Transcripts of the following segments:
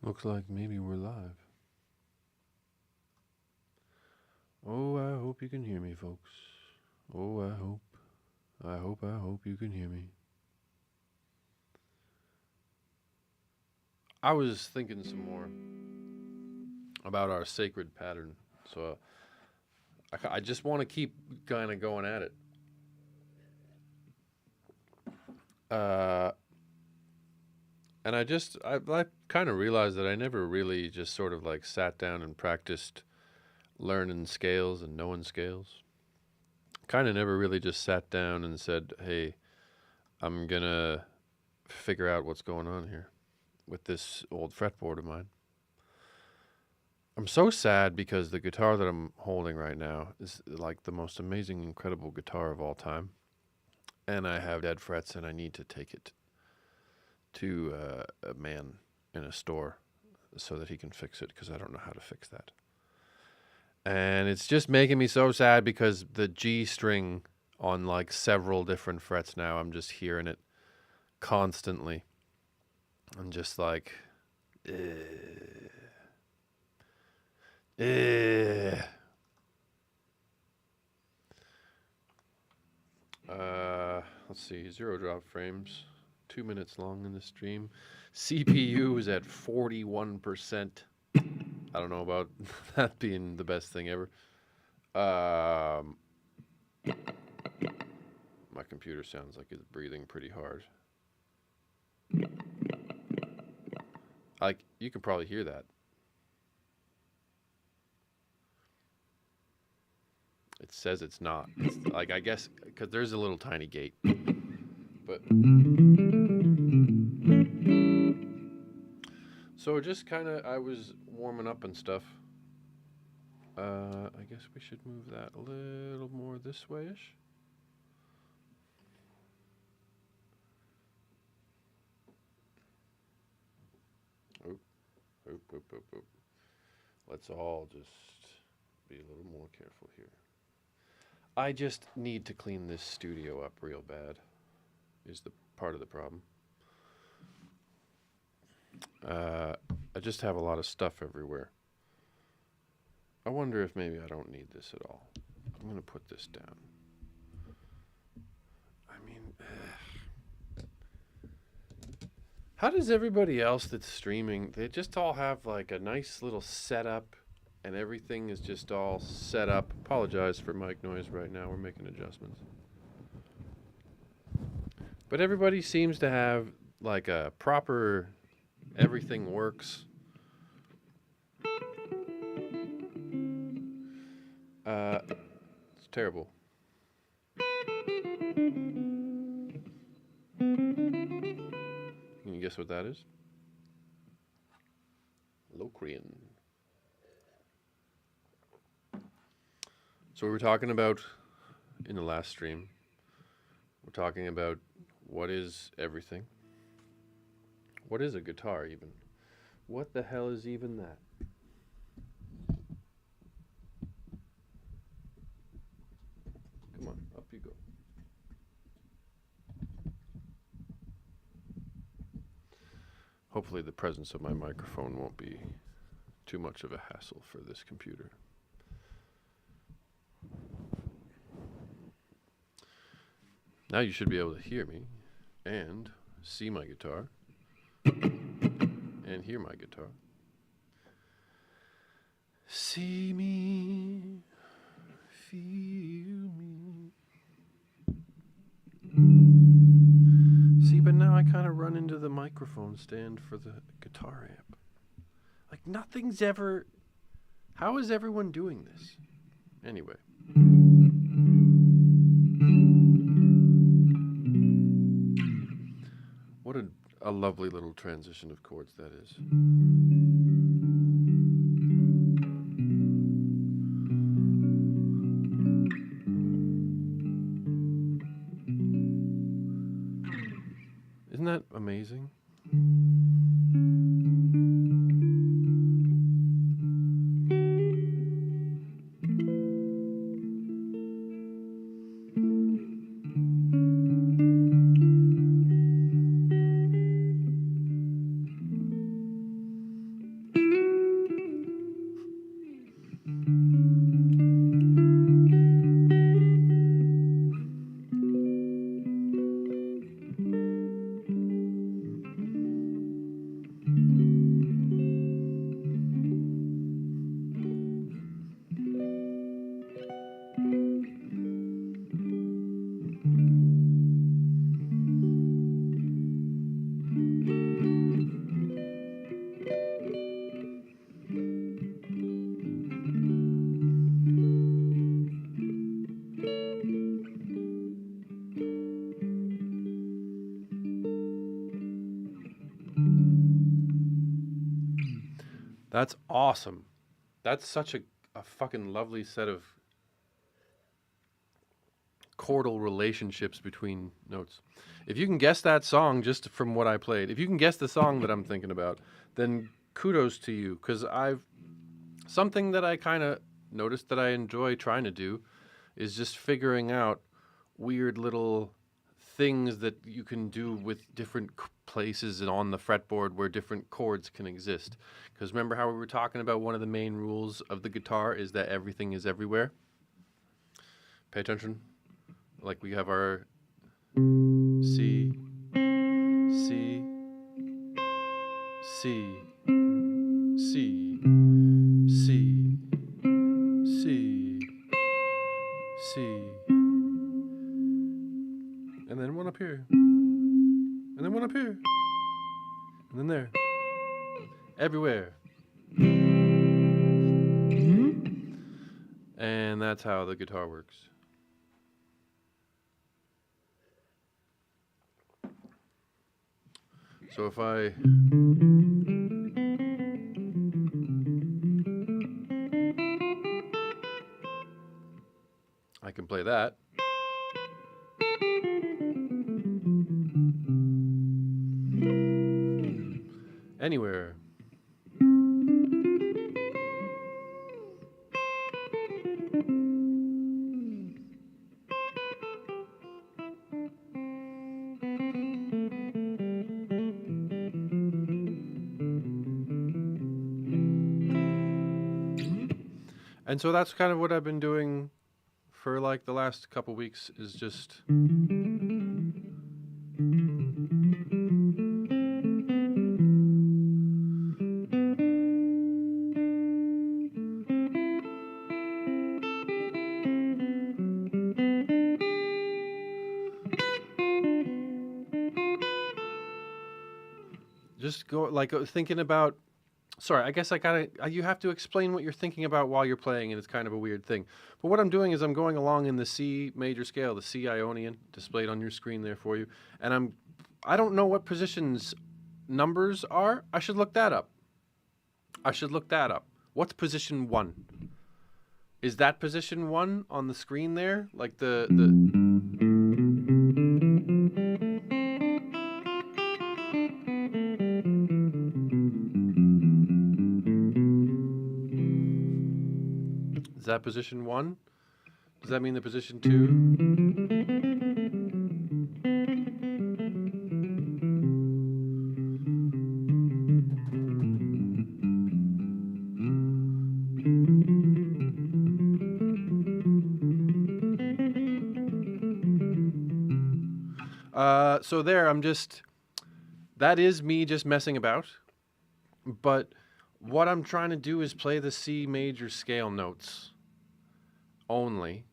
Looks like maybe we're live. Oh, I hope you can hear me, folks. Oh, I hope you can hear me. I was thinking some more about our sacred pattern, so I just want to keep kind of going at it. And I kind of realized that I never really just sort of like sat down and practiced learning scales and knowing scales. Kind of never really just sat down and said, hey, I'm going to figure out what's going on here with this old fretboard of mine. I'm so sad because the guitar that I'm holding right now is like the most amazing, incredible guitar of all time. And I have dead frets and I need to take it to a man in a store so that he can fix it because I don't know how to fix that. And it's just making me so sad because the G string on like several different frets now, I'm just hearing it constantly. I'm just like, let's see, 0 drop frames, 2 minutes long in the stream. CPU is at 41%. I don't know about that being the best thing ever. My computer sounds like it's breathing pretty hard. Like, you can probably hear that. It says it's not. It's like, I guess, because there's a little tiny gate. But so just kind of, I was warming up and stuff. I guess we should move that a little more this way-ish. Oop. Let's all just be a little more careful here. I just need to clean this studio up real bad, is the part of the problem. I just have a lot of stuff everywhere. I wonder if maybe I don't need this at all. I'm going to put this down. I mean, how does everybody else that's streaming, they just all have like a nice little setup and everything is just all set up. Apologize for mic noise right now. We're making adjustments. But everybody seems to have like a proper, everything works. It's terrible. Can you guess what that is? Locrian. So we were talking about in the last stream, we're talking about what is everything? What is a guitar even? What the hell is even that? Come on, up you go. Hopefully the presence of my microphone won't be too much of a hassle for this computer. Now you should be able to hear me and see my guitar and hear my guitar. See me, feel me. See, but now I kind of run into the microphone stand for the guitar amp. Like nothing's ever... How is everyone doing this? Anyway. What a lovely little transition of chords that is. Isn't that amazing? That's awesome. That's such a fucking lovely set of chordal relationships between notes. If you can guess that song just from what I played, if you can guess the song that I'm thinking about, then kudos to you, because something that I kind of noticed that I enjoy trying to do is just figuring out weird little things that you can do with different places and on the fretboard where different chords can exist. Because remember how we were talking about one of the main rules of the guitar is that everything is everywhere? Pay attention. Like we have our C, C, C, C, C, C, C, and then one up here, and then one up here, and then there, everywhere. And that's how the guitar works. So if I can play that. Anywhere. And so that's kind of what I've been doing for like the last couple weeks, is just go like thinking about. Sorry, I guess you have to explain what you're thinking about while you're playing, and it's kind of a weird thing. But what I'm doing is I'm going along in the C major scale, the C Ionian, displayed on your screen there for you. And I don't know what positions numbers are. I should look that up. What's position 1? Is that position 1 on the screen there? Like the Is that position 1? Does that mean the position 2? So there, that is me just messing about. But what I'm trying to do is play the C major scale notes only.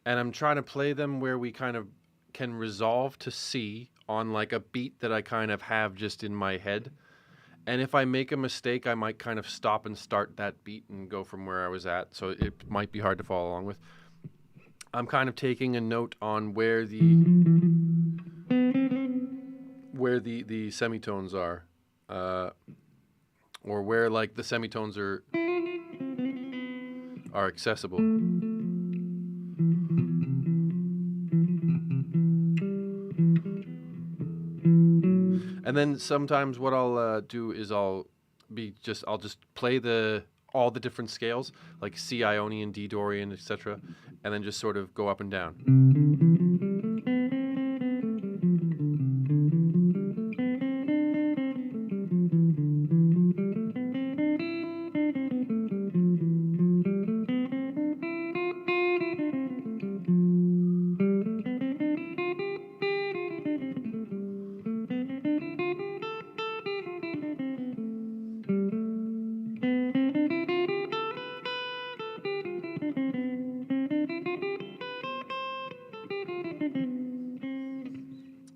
And I'm trying to play them where we kind of can resolve to C on like a beat that I kind of have just in my head. And if I make a mistake, I might kind of stop and start that beat and go from where I was at. So it might be hard to follow along with. I'm kind of taking a note on where the semitones are, or where like the semitones are accessible. And then sometimes what I'll do is I'll just play all the different scales, like C Ionian, D Dorian, etc., and then just sort of go up and down.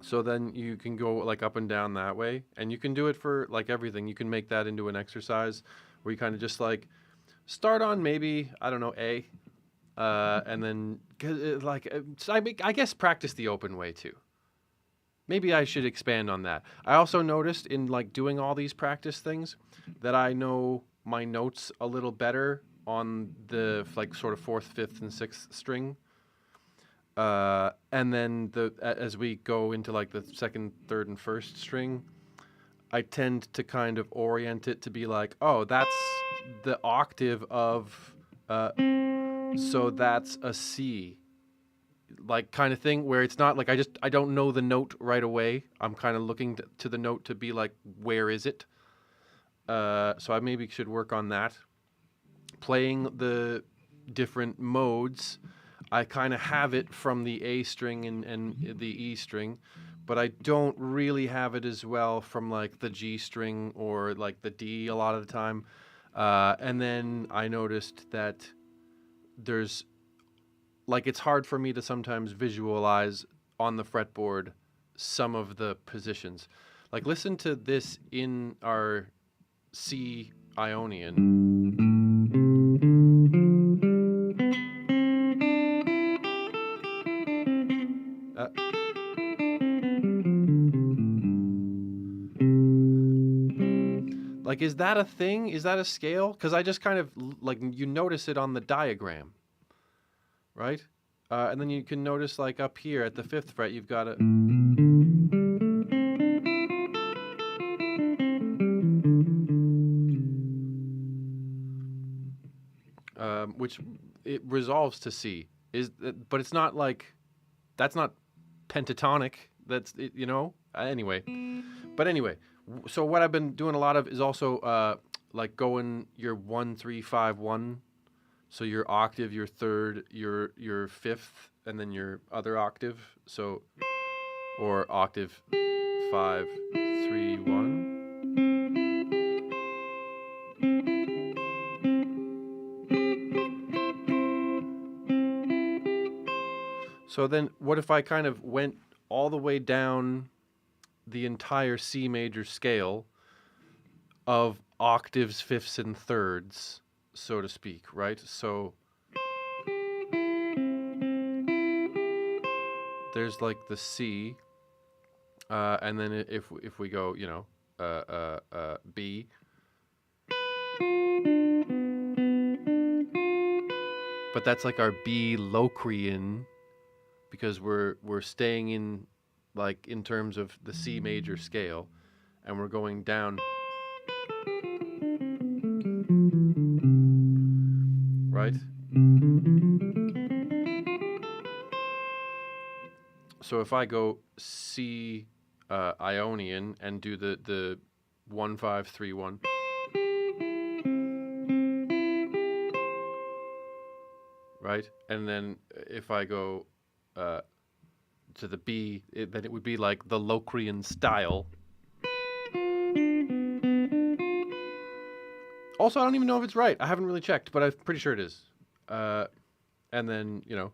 So then you can go like up and down that way, and you can do it for like everything. You can make that into an exercise where you kind of just like start on maybe, I don't know, A, and then I guess practice the open way too. maybe I should expand on that. I also noticed in like doing all these practice things that I know my notes a little better on the like sort of fourth, fifth, and sixth string. And then as we go into like the second, third, and first string, I tend to kind of orient it to be like, oh, that's the octave of, so that's a C, like kind of thing, where it's not like I don't know the note right away. I'm kind of looking to the note to be like, where is it? So I maybe should work on that. Playing the different modes, I kind of have it from the A string and the E string, but I don't really have it as well from like the G string or like the D a lot of the time. And then I noticed that there's like, it's hard for me to sometimes visualize on the fretboard some of the positions. Like, listen to this in our C Ionian. Like, is that a thing? Is that a scale? Because I just kind of, like, you notice it on the diagram, right? And then you can notice, like, up here at the 5th fret, you've got a... which it resolves to C. But it's not like... That's not pentatonic. That's, you know? Anyway. But anyway, so what I've been doing a lot of is also like going your 1, 3, 5, 1. So your octave, your third, your fifth, and then your other octave. So, or octave 5, 3, 1. So then what if I kind of went all the way down the entire C major scale of octaves, fifths, and thirds, so to speak, right? So there's like the C, and then if we go, you know, B, but that's like our B Locrian, because we're staying in, like, in terms of the C major scale, and we're going down, right? So if I go C Ionian and do the 1, 5, 3, 1, right? And then if I go to the B, then it would be like the Locrian style. Also, I don't even know if it's right. I haven't really checked, but I'm pretty sure it is. And then, you know.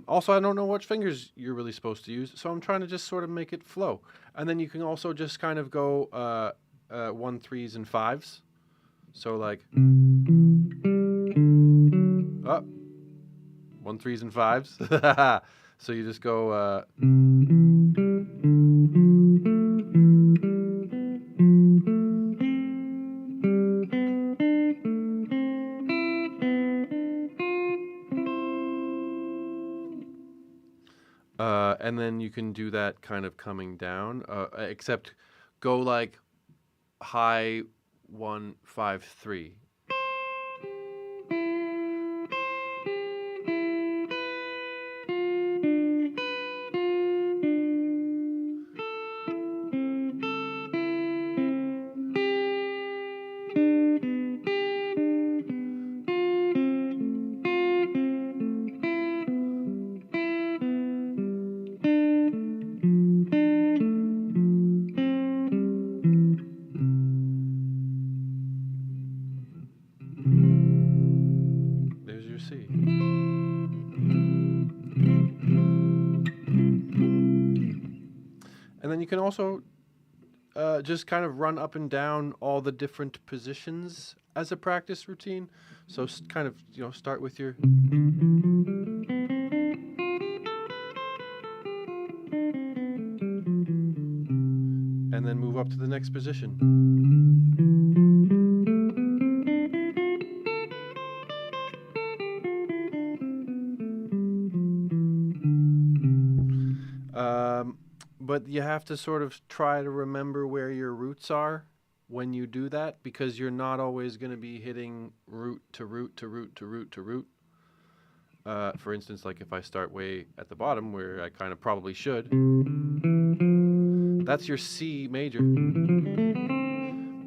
Also, I don't know which fingers you're really supposed to use, so I'm trying to just sort of make it flow. And then you can also just kind of go 1, 3s, and 5s. So like, 1, 3s, and 5s. So you just go. And then you can do that kind of coming down, except go like high 1, 5, 3. And then you can also just kind of run up and down all the different positions as a practice routine. So kind of, start with your... and then move up to the next position. But you have to sort of try to remember where your roots are when you do that, because you're not always going to be hitting root to root to root to root to root. For instance, like if I start way at the bottom, where I kind of probably should, that's your C major.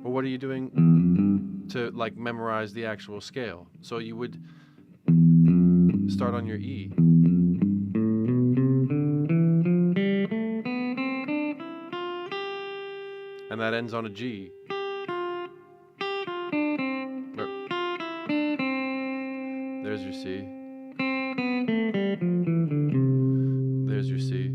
But what are you doing to like memorize the actual scale? So you would start on your E. And that ends on a G. There's your C. There's your C.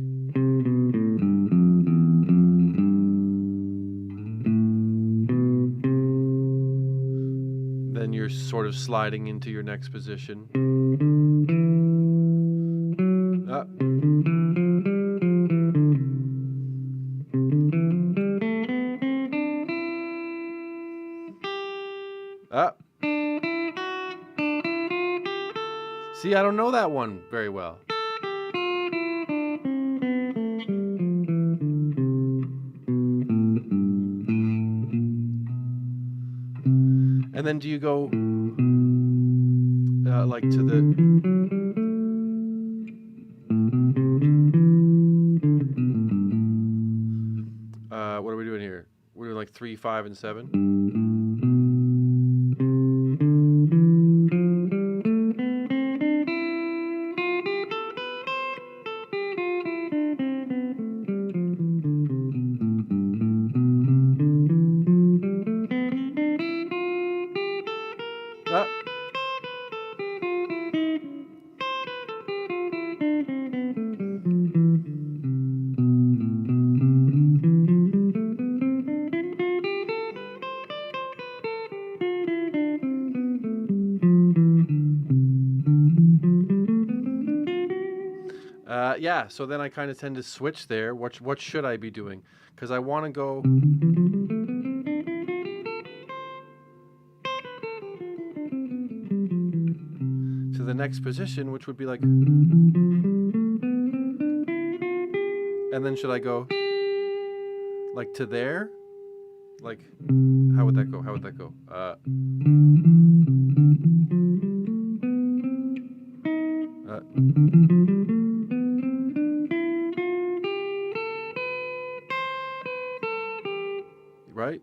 Then you're sort of sliding into your next position. See, I don't know that one very well. And then do you go like to the... what are we doing here? We're doing like 3, 5, and 7. Yeah, so then I kind of tend to switch there. What should I be doing? Because I want to go... to the next position, which would be like... And then should I go like to there? Like, how would that go? How would that go? Right?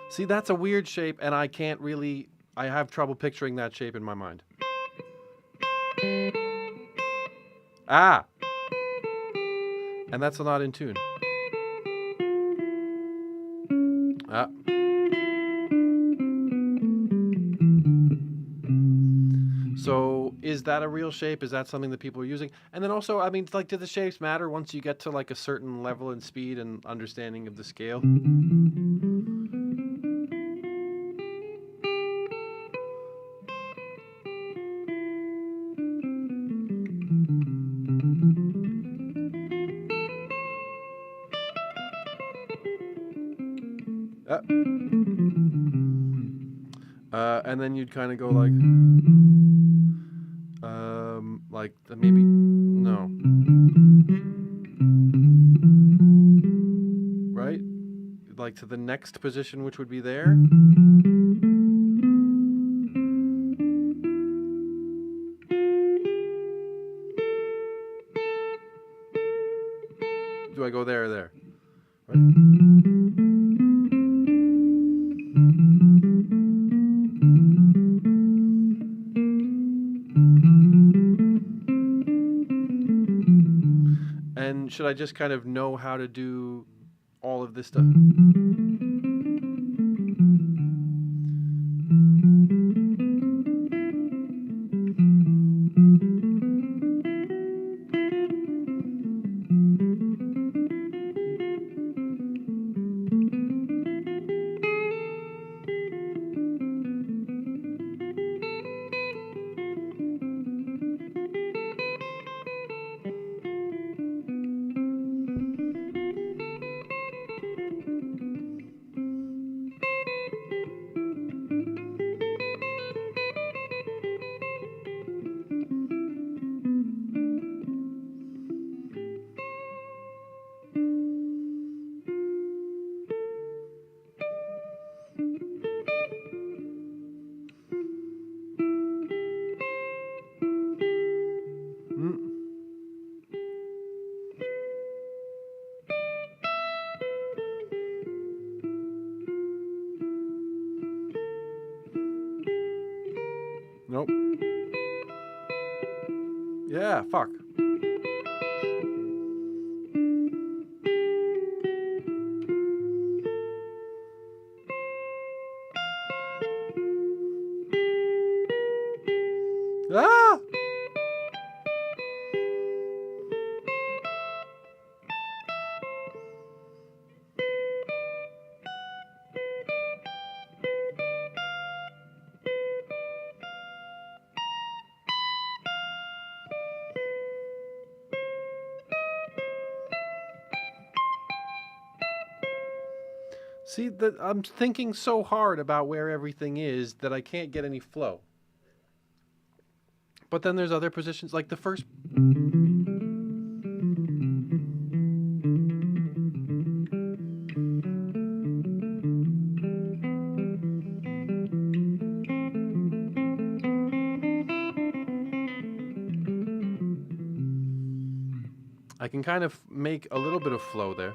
See, that's a weird shape, and I can't really... I have trouble picturing that shape in my mind. Ah! And that's not in tune. Ah. So is that a real shape? Is that something that people are using? And then also, I mean, like, do the shapes matter once you get to like a certain level and speed and understanding of the scale? And then you'd kind of go like maybe, no. Right? Like to the next position, which would be there. Do I go there or there? Right. And then should I just kind of know how to do all of this stuff? Nope. Yeah, fuck. Ah! See, I'm thinking so hard about where everything is that I can't get any flow. But then there's other positions, like the first... I can kind of make a little bit of flow there.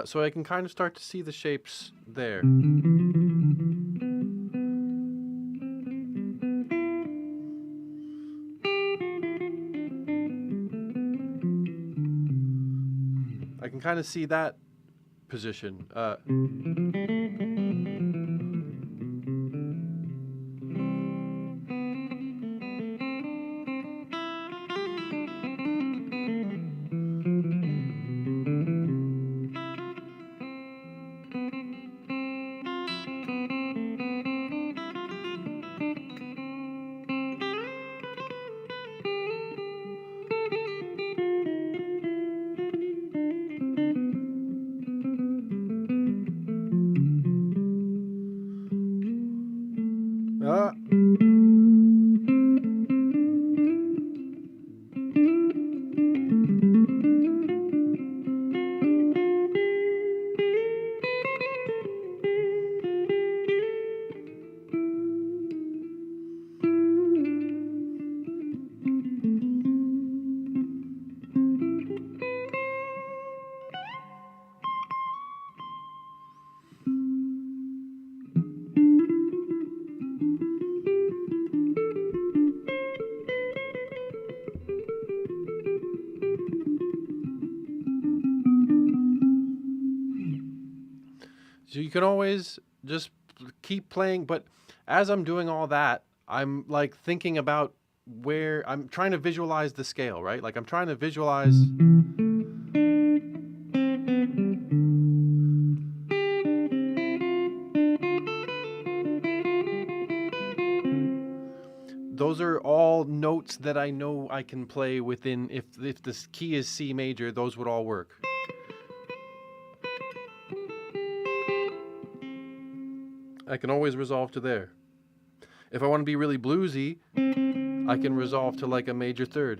So I can kind of start to see the shapes there. I can kind of see that position. So you can always just keep playing, but as I'm doing all that, I'm like thinking about where I'm trying to visualize the scale, right? Like I'm trying to visualize. Those are all notes that I know I can play within. If this key is C major, those would all work. I can always resolve to there. If I want to be really bluesy, I can resolve to like a major third.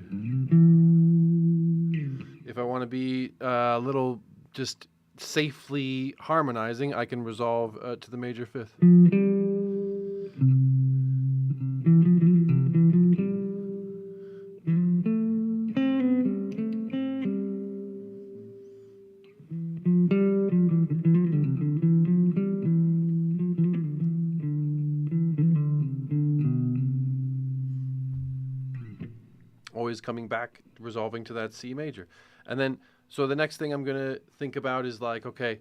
If I want to be a little just safely harmonizing, I can resolve to the major fifth. Always coming back, resolving to that C major. And then, so the next thing I'm going to think about is like, okay,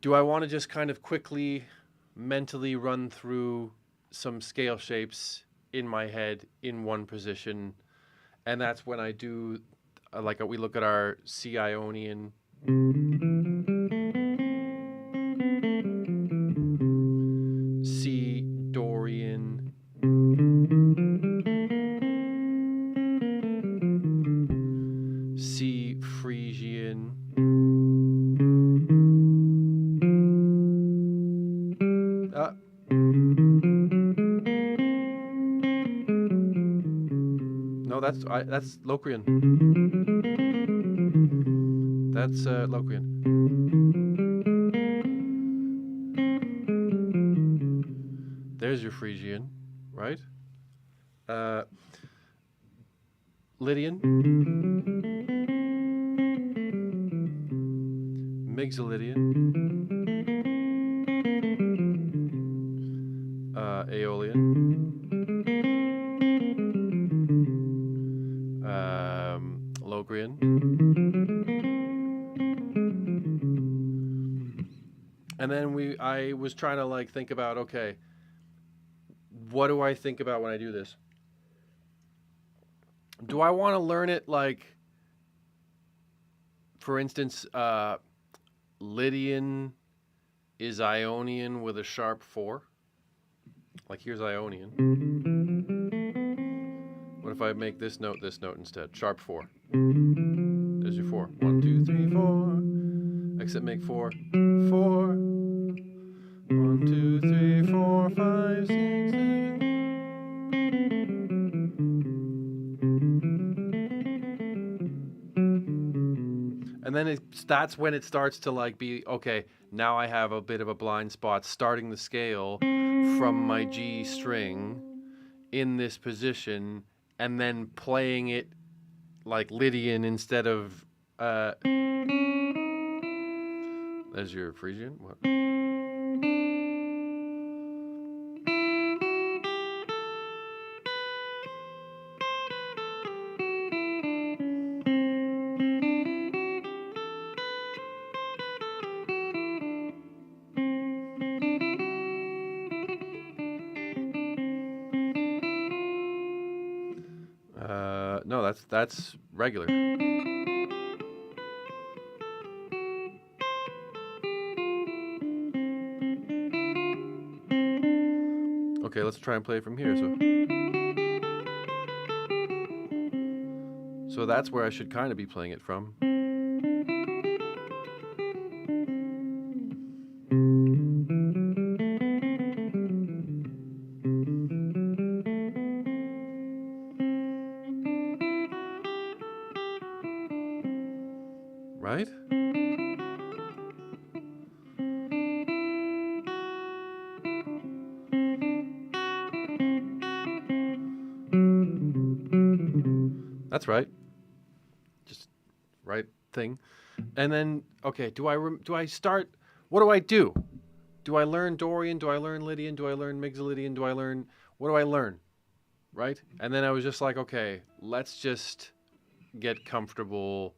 do I want to just kind of quickly mentally run through some scale shapes in my head in one position? And that's when I do, like we look at our C Ionian, C Dorian, C Frisian, no, that's Locrian. That's Locrian. There's your Frisian, right? Lydian, Mixolydian, Aeolian, Locrian, and then I was trying to like think about, okay, what do I think about when I do this? Do I want to learn it like, for instance, Lydian is Ionian with a sharp 4? Like here's Ionian. What if I make this note instead? Sharp 4. There's your 4. 1, 2, 3, 4. Except make 4, 4. 1, 2, 3, 4, 5, 6, 7. And then that's when it starts to like be, okay, now I have a bit of a blind spot starting the scale from my G string in this position and then playing it like Lydian instead of, there's your Frisian. What? No, that's regular. Okay, let's try and play it from here. So that's where I should kind of be playing it from. Right? That's right. Just right thing. And then, okay, do I start, what do I do? Do I learn Dorian? Do I learn Lydian? Do I learn Mixolydian? What do I learn? Right? And then I was just like, okay, let's just get comfortable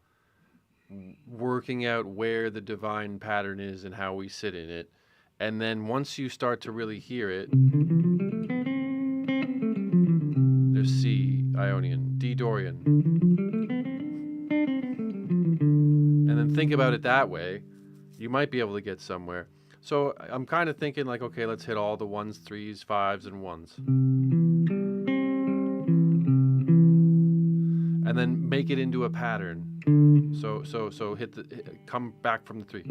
working out where the divine pattern is and how we sit in it. And then once you start to really hear it, there's C Ionian, D Dorian. And then think about it that way, you might be able to get somewhere. So I'm kind of thinking like, okay, let's hit all the 1s, 3s, 5s, and 1s. And then make it into a pattern. So come back from the 3.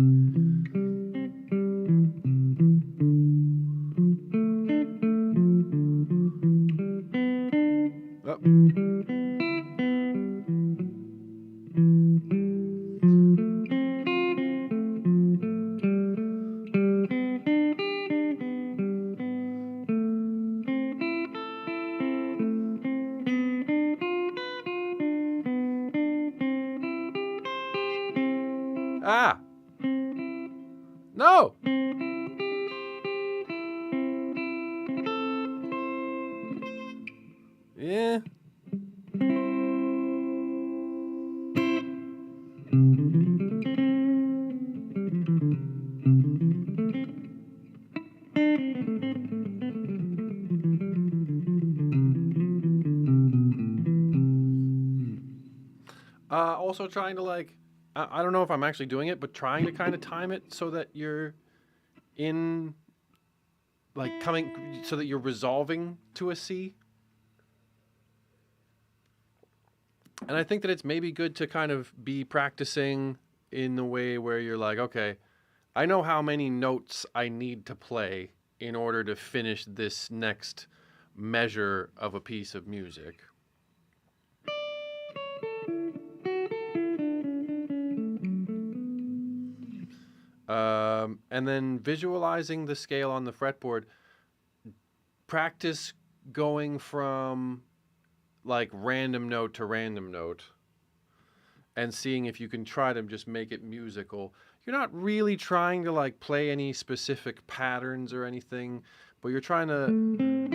Ah! No! Yeah. Also trying to like, I don't know if I'm actually doing it, but trying to kind of time it so that you're in, like coming, so that you're resolving to a C. And I think that it's maybe good to kind of be practicing in the way where you're like, okay, I know how many notes I need to play in order to finish this next measure of a piece of music. And then visualizing the scale on the fretboard. Practice going from like random note to random note and seeing if you can try to just make it musical. You're not really trying to like play any specific patterns or anything, but you're trying to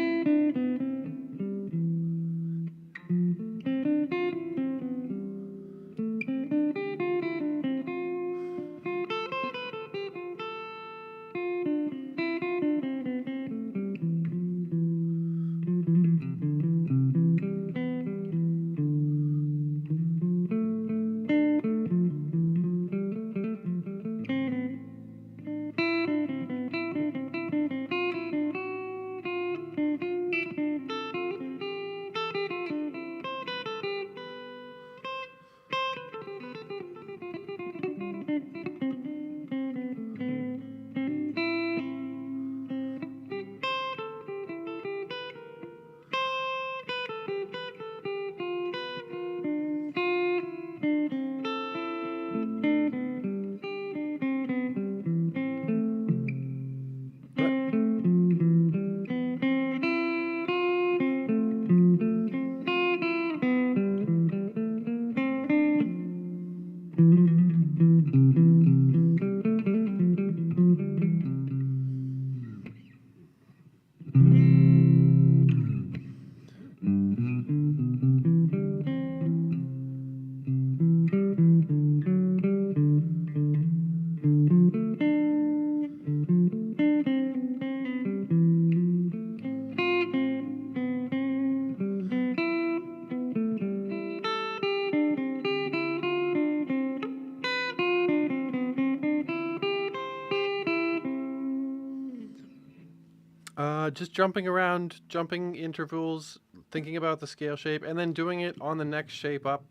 just jumping around, jumping intervals, thinking about the scale shape, and then doing it on the next shape up.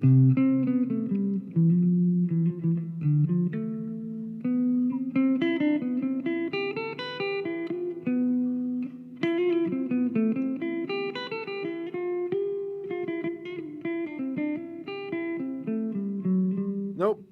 Nope.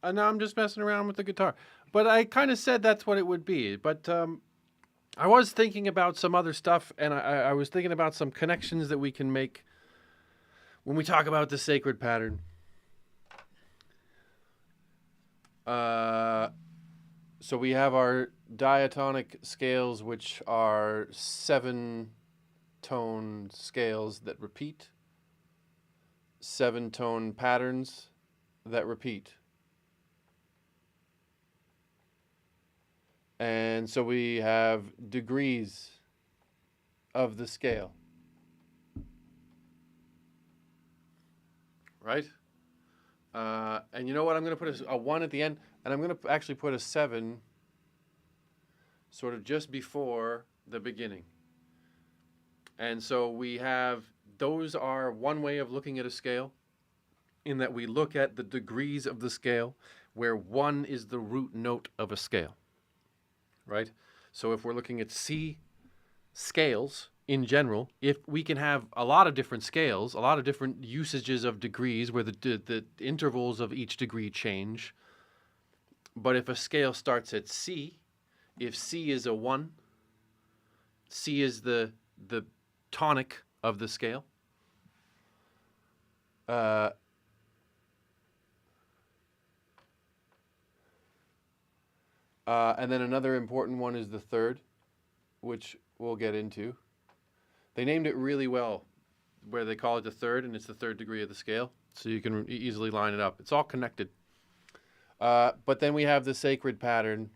And now I'm just messing around with the guitar. But I kind of said that's what it would be. But I was thinking about some other stuff, and I was thinking about some connections that we can make when we talk about the sacred pattern. So we have our diatonic scales, which are 7-tone scales that repeat, 7-tone patterns that repeat. And so we have degrees of the scale. Right? And you know what? I'm going to put a 1 at the end, and I'm going to actually put a 7 sort of just before the beginning. And so we have, those are one way of looking at a scale, in that we look at the degrees of the scale, where 1 is the root note of a scale. Right? So if we're looking at C scales in general, if we can have a lot of different scales, a lot of different usages of degrees where the intervals of each degree change. But if a scale starts at C, if C is a 1, C is the tonic of the scale. And then another important one is the third, which we'll get into. They named it really well, where they call it the third, and it's the third degree of the scale, so you can easily line it up. It's all connected. But then we have the sacred pattern.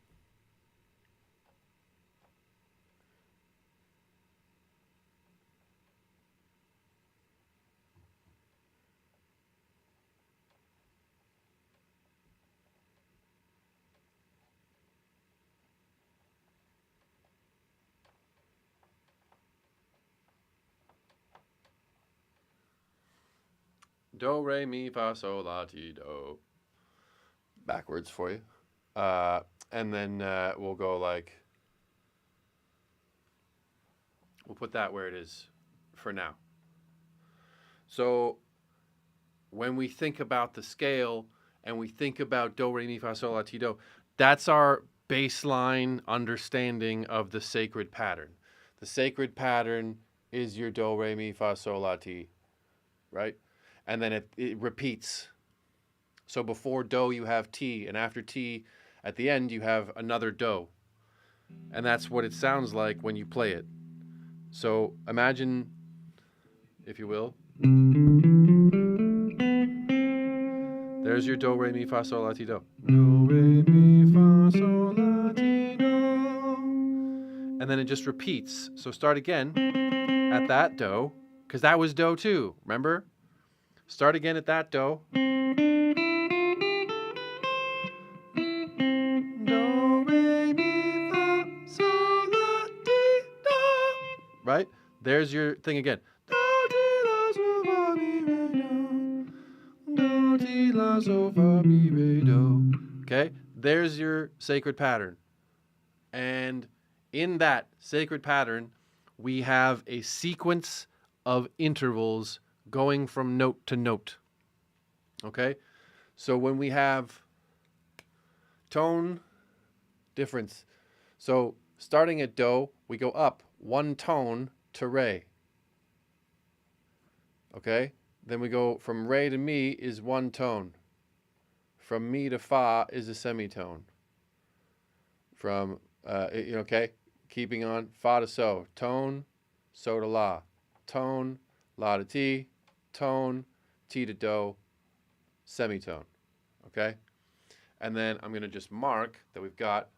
Do, re, mi, fa, sol, la, ti, do. Backwards for you. And then we'll go like, we'll put that where it is for now. So when we think about the scale and we think about do, re, mi, fa, sol, la, ti, do, that's our baseline understanding of the sacred pattern. The sacred pattern is your do, re, mi, fa, sol, la, ti, right? And then it repeats. So before do, you have ti, and after ti, at the end, you have another do. And that's what it sounds like when you play it. So imagine, if you will, there's your do, re, mi, fa, sol, la, ti, do. Do, re, mi, fa, sol, la, ti, do. And then it just repeats. So start again at that do, because that was do too, remember? Start again at that do. Do, re, mi, fa, sol, la, ti, do. Right? There's your thing again. Do, ti, la, sol, fa, mi, re, do. Do, ti, la, sol, fa, mi, re, do. Okay? There's your sacred pattern. And in that sacred pattern, we have a sequence of intervals going from note to note. Okay? So when we have tone difference, so starting at do, we go up 1 tone to re. Okay? Then we go from re to mi is 1 tone. From mi to fa is a semitone. From, okay? Keeping on, fa to so, tone, so to la, tone, la to ti, tone, ti to do, semitone, okay? And then I'm going to just mark that we've got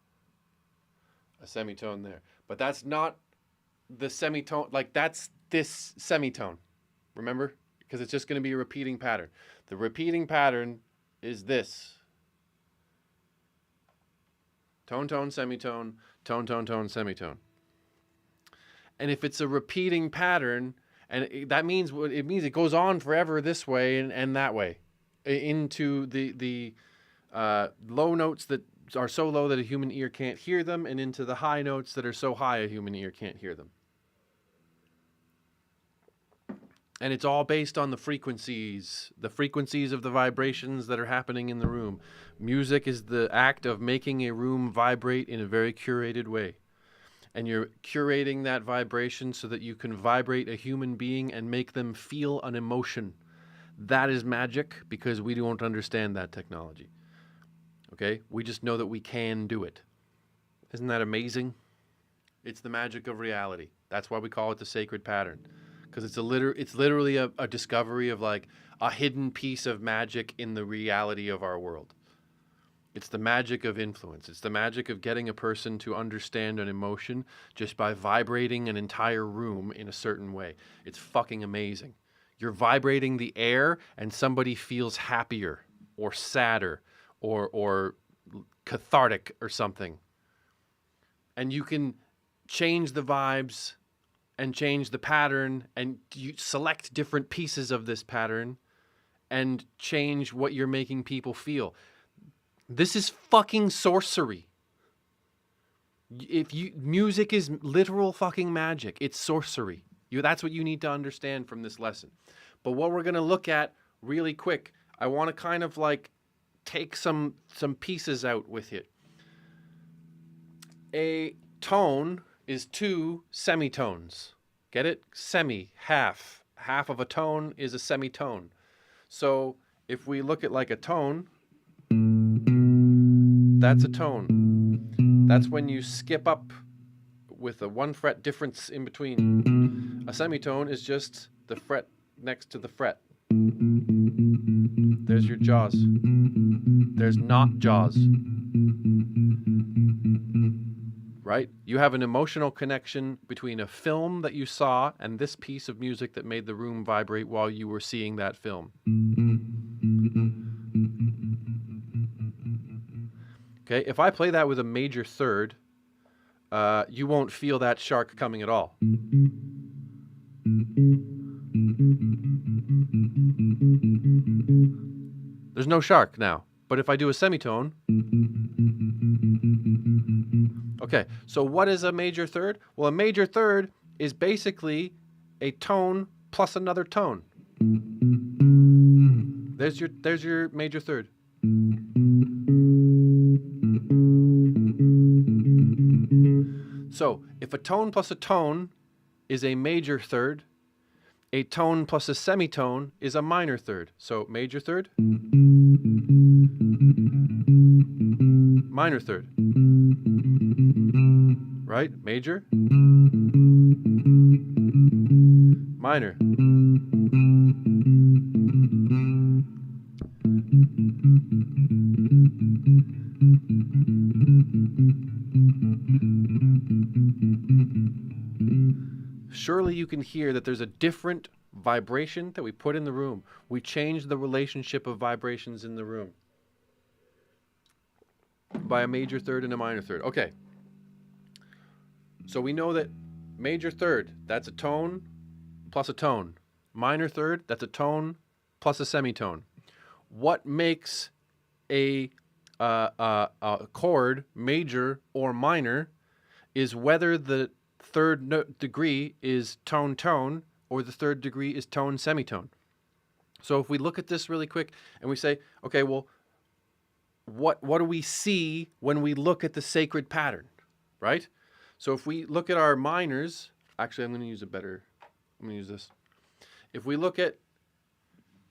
a semitone there. But that's not the semitone, like that's this semitone, remember? Because it's just going to be a repeating pattern. The repeating pattern is this. Tone, tone, semitone, tone, tone, tone, semitone. And if it's a repeating pattern, and that means it goes on forever this way and that way into the low notes that are so low that a human ear can't hear them, and into the high notes that are so high a human ear can't hear them. And it's all based on the frequencies of the vibrations that are happening in the room. Music is the act of making a room vibrate in a very curated way. And you're curating that vibration so that you can vibrate a human being and make them feel an emotion. That is magic, because we don't understand that technology. Okay? We just know that we can do it. Isn't that amazing? It's the magic of reality. That's why we call it the sacred pattern. Because it's literally a discovery of like a hidden piece of magic in the reality of our world. It's the magic of influence. It's the magic of getting a person to understand an emotion just by vibrating an entire room in a certain way. It's fucking amazing. You're vibrating the air and somebody feels happier or sadder or cathartic or something. And you can change the vibes and change the pattern, and you select different pieces of this pattern and change what you're making people feel. This is fucking sorcery. Music is literal fucking magic. It's sorcery. That's what you need to understand from this lesson. But what we're going to look at really quick, I want to kind of like take some pieces out with it. A tone is 2 semitones. Get it? Semi, half. Half of a tone is a semitone. So if we look at like a tone, that's a tone. That's when you skip up with a 1 fret difference in between. A semitone is just the fret next to the fret. There's your jaws. There's not jaws. Right? You have an emotional connection between a film that you saw and this piece of music that made the room vibrate while you were seeing that film. Okay, if I play that with a major third, you won't feel that shark coming at all. There's no shark now. But if I do a semitone... Okay, so what is a major third? Well, a major third is basically a tone plus another tone. There's your major third. So, if a tone plus a tone is a major third, a tone plus a semitone is a minor third. So, major third, minor third. Right? Major, minor. Surely you can hear that there's a different vibration that we put in the room. We change the relationship of vibrations in the room by a major third and a minor third. Okay. So we know that major third, that's a tone plus a tone. Minor third, that's a tone plus a semitone. What makes a chord major or minor is whether the third degree is tone-tone or the third degree is tone-semitone. So if we look at this really quick and we say, okay, well, what do we see when we look at the sacred pattern, right? So if we look at our minors, actually I'm going to use this. If we look at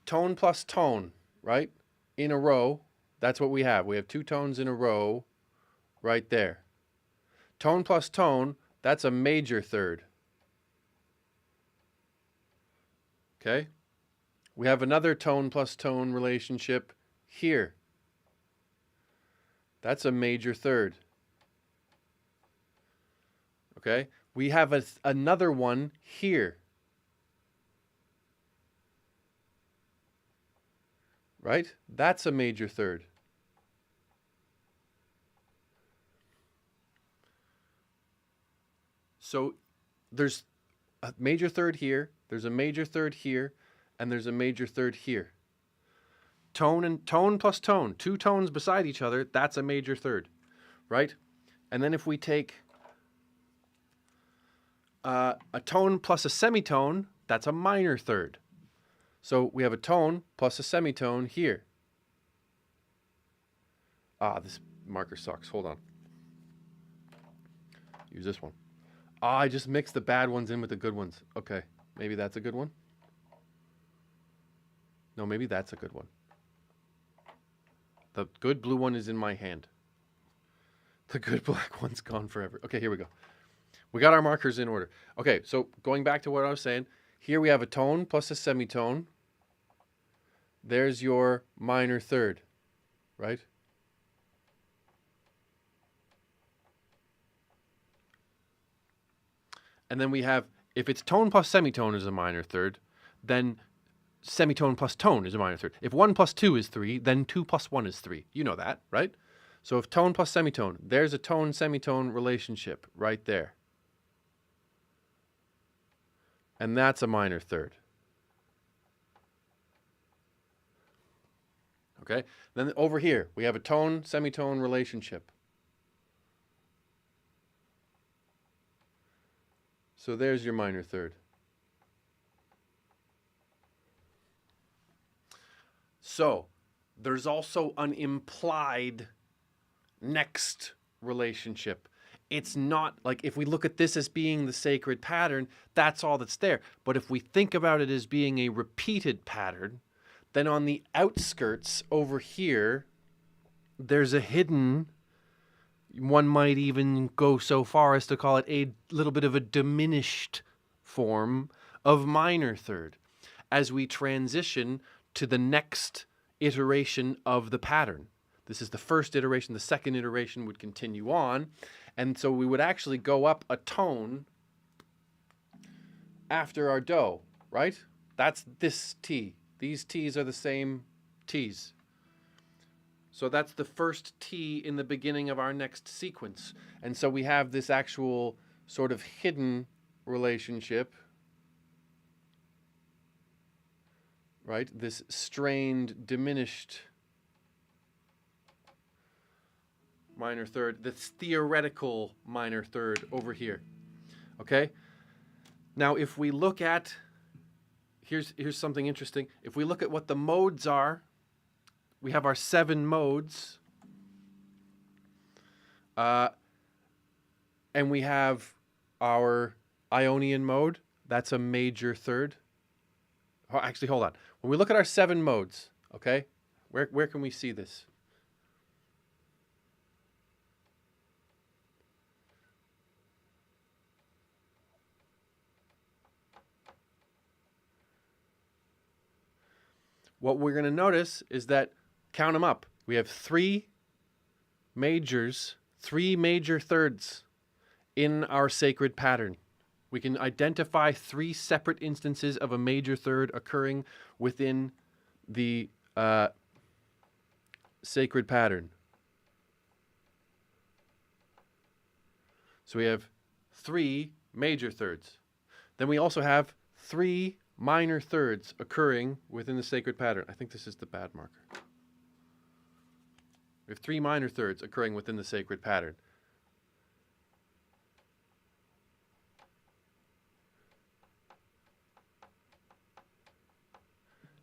tone plus tone, right, in a row, that's what we have. We have 2 tones in a row right there. Tone plus tone, that's a major third. Okay? We have another tone plus tone relationship here. That's a major third. Okay? We have another one here. Right? That's a major third. So there's a major third here, there's a major third here, and there's a major third here. tone plus tone, two tones beside each other, that's a major third, right? And then if we take a tone plus a semitone, that's a minor third. So we have a tone plus a semitone here. Ah, this marker sucks. Hold on. Use this one. Ah, I just mixed the bad ones in with the good ones. Okay, maybe that's a good one. No, maybe that's a good one. The good blue one is in my hand. The good black one's gone forever. Okay, here we go. We got our markers in order. Okay, so going back to what I was saying, here we have a tone plus a semitone. There's your minor third, right? And then we have, if it's tone plus semitone is a minor third, then semitone plus tone is a minor third. If 1 plus 2 is 3, then 2 plus 1 is 3. You know that, right? So if tone plus semitone, there's a tone-semitone relationship right there. And that's a minor third. Okay? Then over here, we have a tone-semitone relationship. So there's your minor third. So there's also an implied next relationship. It's not like if we look at this as being the sacred pattern, that's all that's there. But if we think about it as being a repeated pattern, then on the outskirts over here, there's a hidden, one might even go so far as to call it a little bit of a diminished form of minor third as we transition to the next iteration of the pattern. This is the first iteration. The second iteration would continue on. And so we would actually go up a tone after our do, right? That's this T. These T's are the same T's. So that's the first T in the beginning of our next sequence. And so we have this actual sort of hidden relationship, right? This strained, diminished minor third, this theoretical minor third over here, okay? Now, if we look at, here's something interesting. If we look at what the modes are, we have our 7 modes, and we have our Ionian mode. That's a major third. Oh, actually, hold on. When we look at our 7 modes, okay, where can we see this? What we're going to notice is that, count them up, we have 3 majors, 3 major thirds in our sacred pattern. We can identify 3 separate instances of a major third occurring within the sacred pattern. So we have 3 major thirds. Then we also have 3 minor thirds occurring within the sacred pattern. I think this is the bad marker. We have 3 minor thirds occurring within the sacred pattern.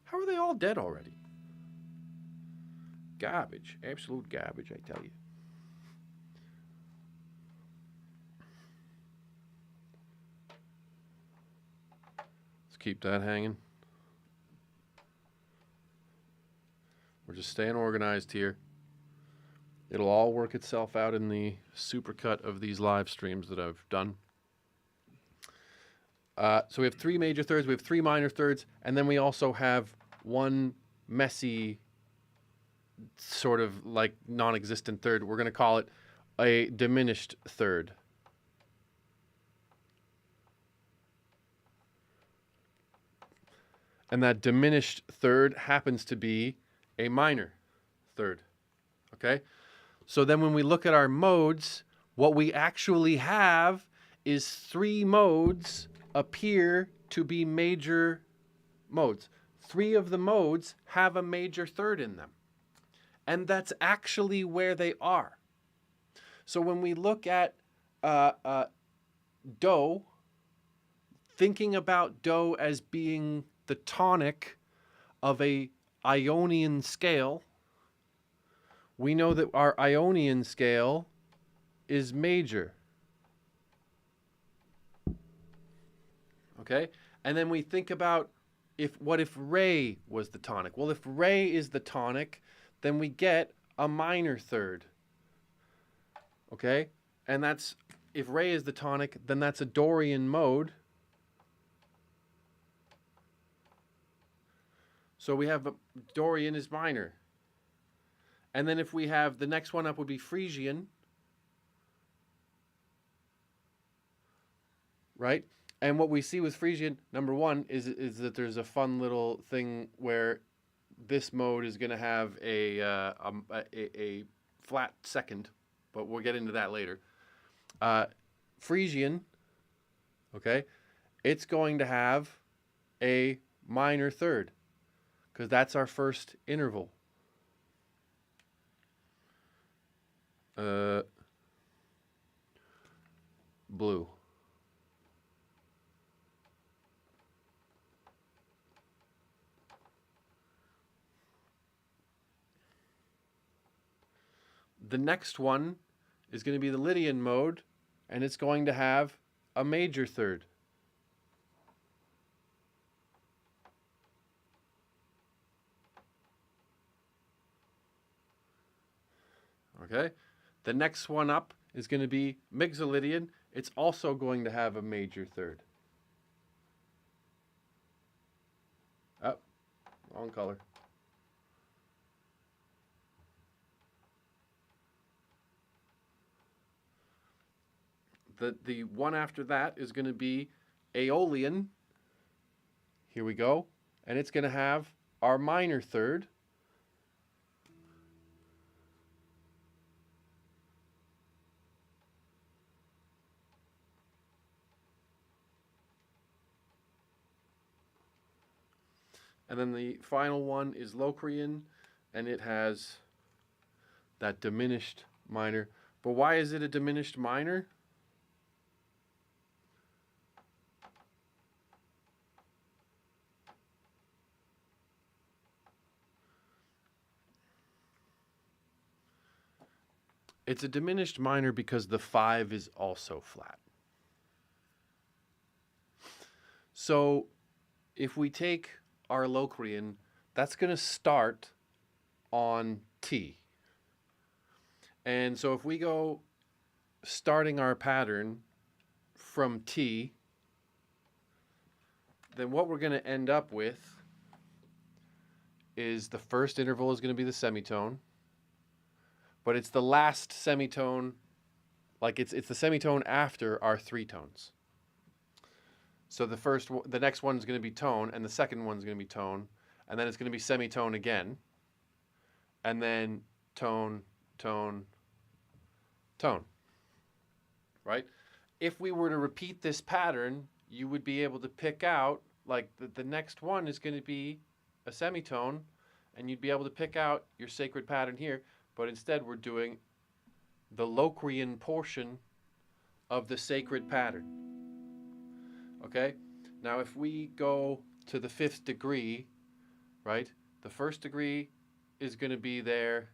How are they all dead already? Garbage. Absolute garbage, I tell you. Keep that hanging. We're just staying organized here. It'll all work itself out in the supercut of these live streams that I've done. So we have 3 major thirds, we have 3 minor thirds, and then we also have 1 messy, sort of like non-existent third. We're going to call it a diminished third. And that diminished third happens to be a minor third, okay? So then when we look at our modes, what we actually have is 3 modes appear to be major modes. 3 of the modes have a major third in them. And that's actually where they are. So when we look at Do, thinking about Do as being the tonic of a Ionian scale, we know that our Ionian scale is major. Okay? And then we think about what if Re was the tonic? Well, if Re is the tonic, then we get a minor third. Okay? And that's, if Re is the tonic, then that's a Dorian mode. So we have Dorian is minor. And then if we have, the next one up would be Frisian. Right? And what we see with Frisian, number one, is that there's a fun little thing where this mode is going to have a flat second, but we'll get into that later. Frisian, okay, it's going to have a minor third because that's our first interval. Blue. The next one is going to be the Lydian mode, and it's going to have a major third. Okay? The next one up is going to be Mixolydian. It's also going to have a major third. Oh, wrong color. The one after that is going to be Aeolian. Here we go. And it's going to have our minor third. And then the final one is Locrian, and it has that diminished minor. But why is it a diminished minor? It's a diminished minor because the 5 is also flat. So if we take our Locrian, that's going to start on T. And so if we go starting our pattern from T, then what we're going to end up with is the first interval is going to be the semitone, but it's the last semitone, like it's the semitone after our 3 tones. So the next one is going to be tone, and the second one is going to be tone, and then it's going to be semitone again, and then tone, tone, tone, right? If we were to repeat this pattern, you would be able to pick out, like the next one is going to be a semitone, and you'd be able to pick out your sacred pattern here, but instead we're doing the Locrian portion of the sacred pattern. Okay? Now if we go to the 5th degree, right? The 1st degree is going to be there,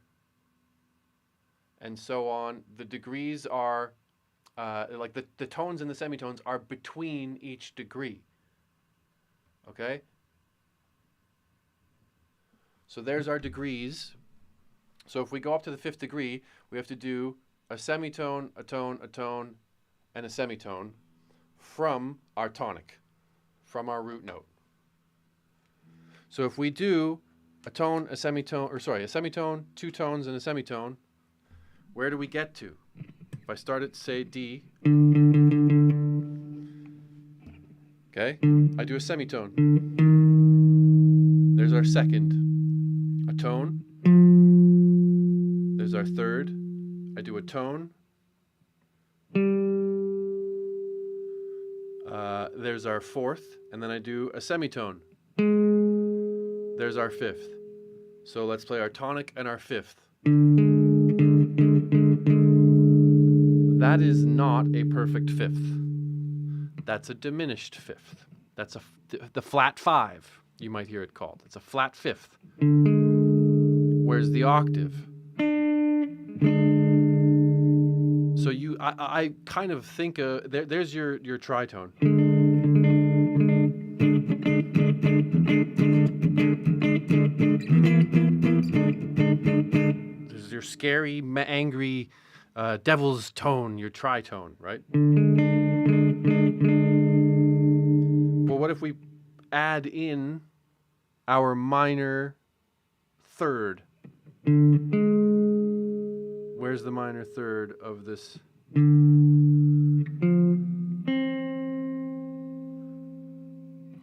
and so on. The degrees are, like the tones and the semitones are between each degree. Okay? So there's our degrees. So if we go up to the 5th degree, we have to do a semitone, a tone, a tone, and a semitone from our tonic, from our root note. So if we do a tone, a semitone, a semitone, 2 tones, and a semitone, where do we get to? If I start at, say, D, okay, I do a semitone. There's our second. A tone. There's our third. I do a tone. There's our 4th, and then I do a semitone. there's our fifth. So let's play our tonic and our fifth. That is not a perfect fifth. That's a diminished fifth. That's the flat five, you might hear it called. It's a flat fifth. Where's the octave? So I kind of think there's your tritone. There's your scary, angry, devil's tone, your tritone, right? But what if we add in our minor third? Where's the minor third of this?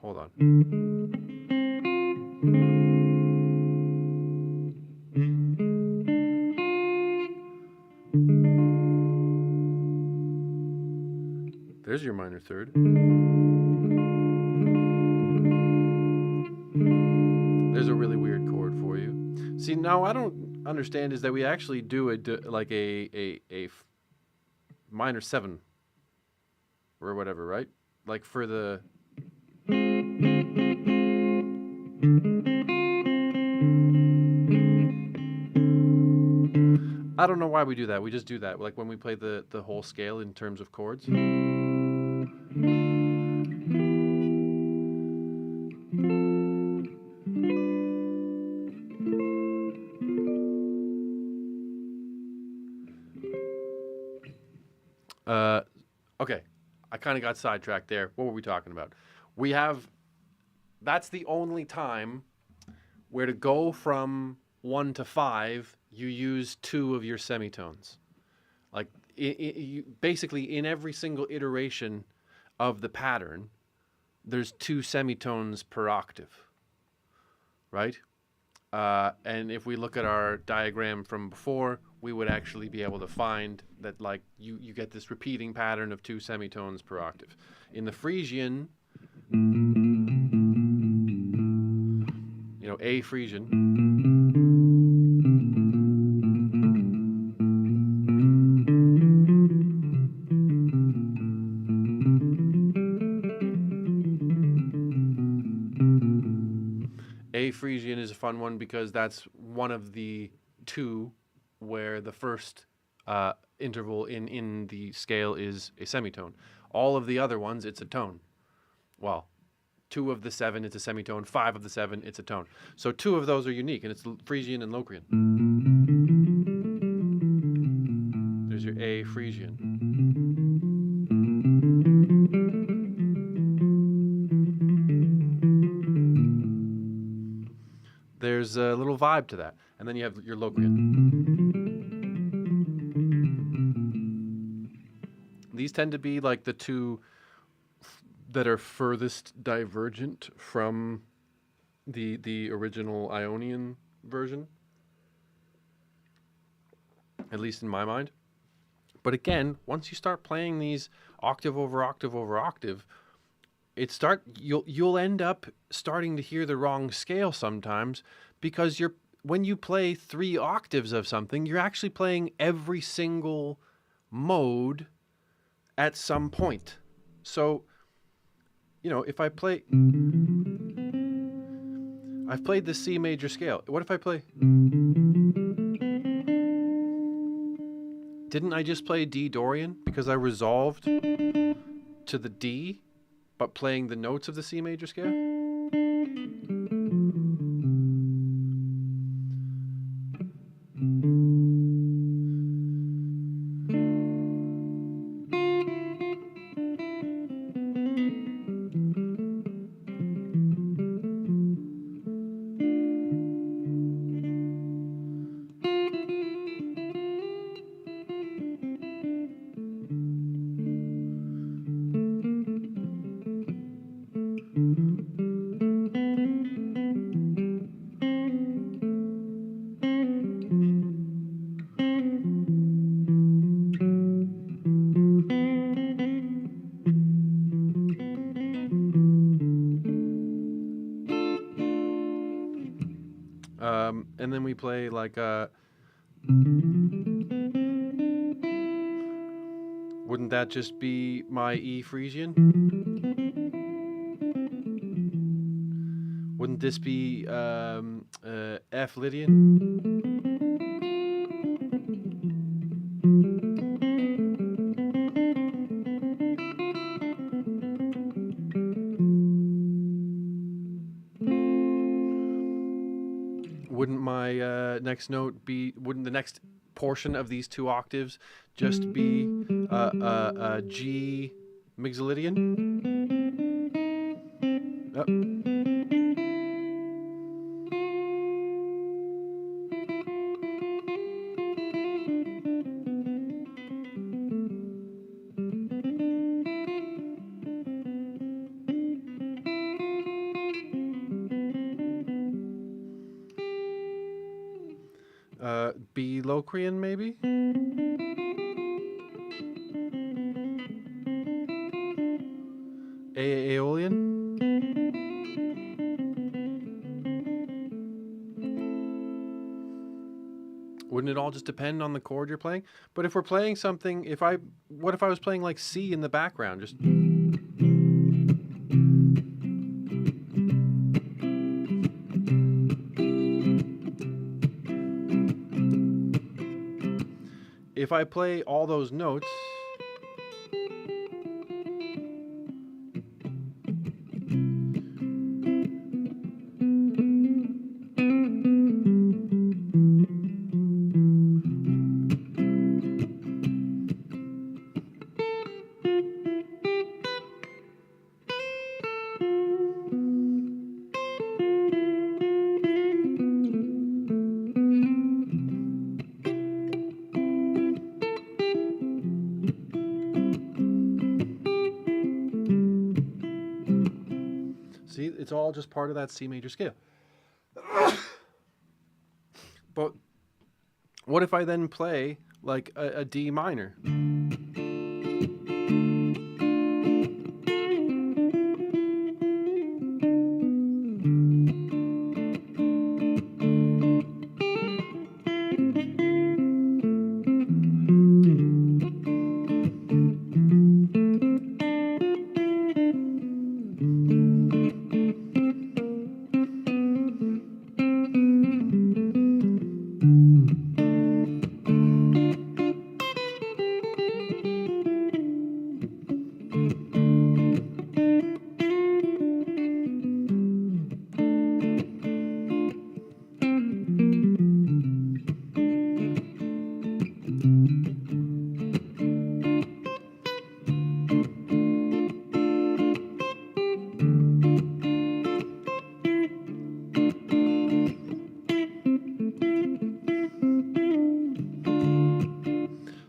Hold on. There's your minor third. There's a really weird chord for you. See, now I don't understand is that we actually do like a minor 7 or whatever, right? Like for the I don't know why we do that. We just do that. Like when we play the whole scale in terms of chords. Okay. I kind of got sidetracked there. What were we talking about? That's the only time where to go from 1 to 5, you use 2 of your semitones. Like basically in every single iteration of the pattern, there's 2 semitones per octave, right? And if we look at our diagram from before, we would actually be able to find that like you get this repeating pattern of 2 semitones per octave. In the Frisian, A Frisian, A Frisian is a fun one because that's one of the 2 where the first interval in the scale is a semitone. All of the other ones, it's a tone. Well, 2 of the 7, it's a semitone. 5 of the 7, it's a tone. So 2 of those are unique, and it's Frisian and Locrian. There's your A Frisian. There's a little vibe to that. And then you have your Locrian. These tend to be like the 2 that are furthest divergent from the original Ionian version, at least in my mind. But again, once you start playing these octave over octave over octave, you'll end up starting to hear the wrong scale sometimes, because when you play 3 octaves of something, you're actually playing every single mode at some point. So, if I've played the C major scale. What if I play? Didn't I just play D Dorian because I resolved to the D, but playing the notes of the C major scale? And then we play like wouldn't that just be my E Frisian? Wouldn't this be F Lydian? Wouldn't my next note be? Wouldn't the next portion of these 2 octaves just be G Mixolydian? B Locrian maybe? Aeolian? Wouldn't it all just depend on the chord you're playing? But if we're playing something, what if I was playing like C in the background? Just if I play all those notes, see, it's all just part of that C major scale. But what if I then play like a D minor?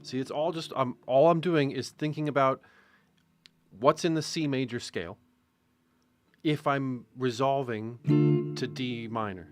See, it's all just all I'm doing is thinking about what's in the C major scale if I'm resolving to D minor.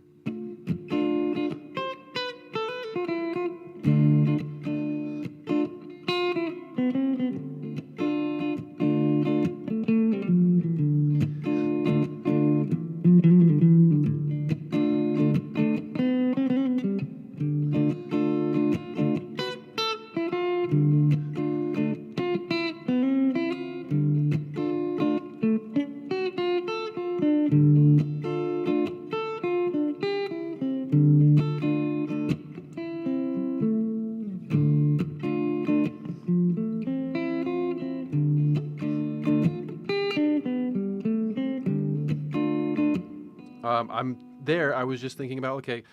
I'm there. I was just thinking about, okay,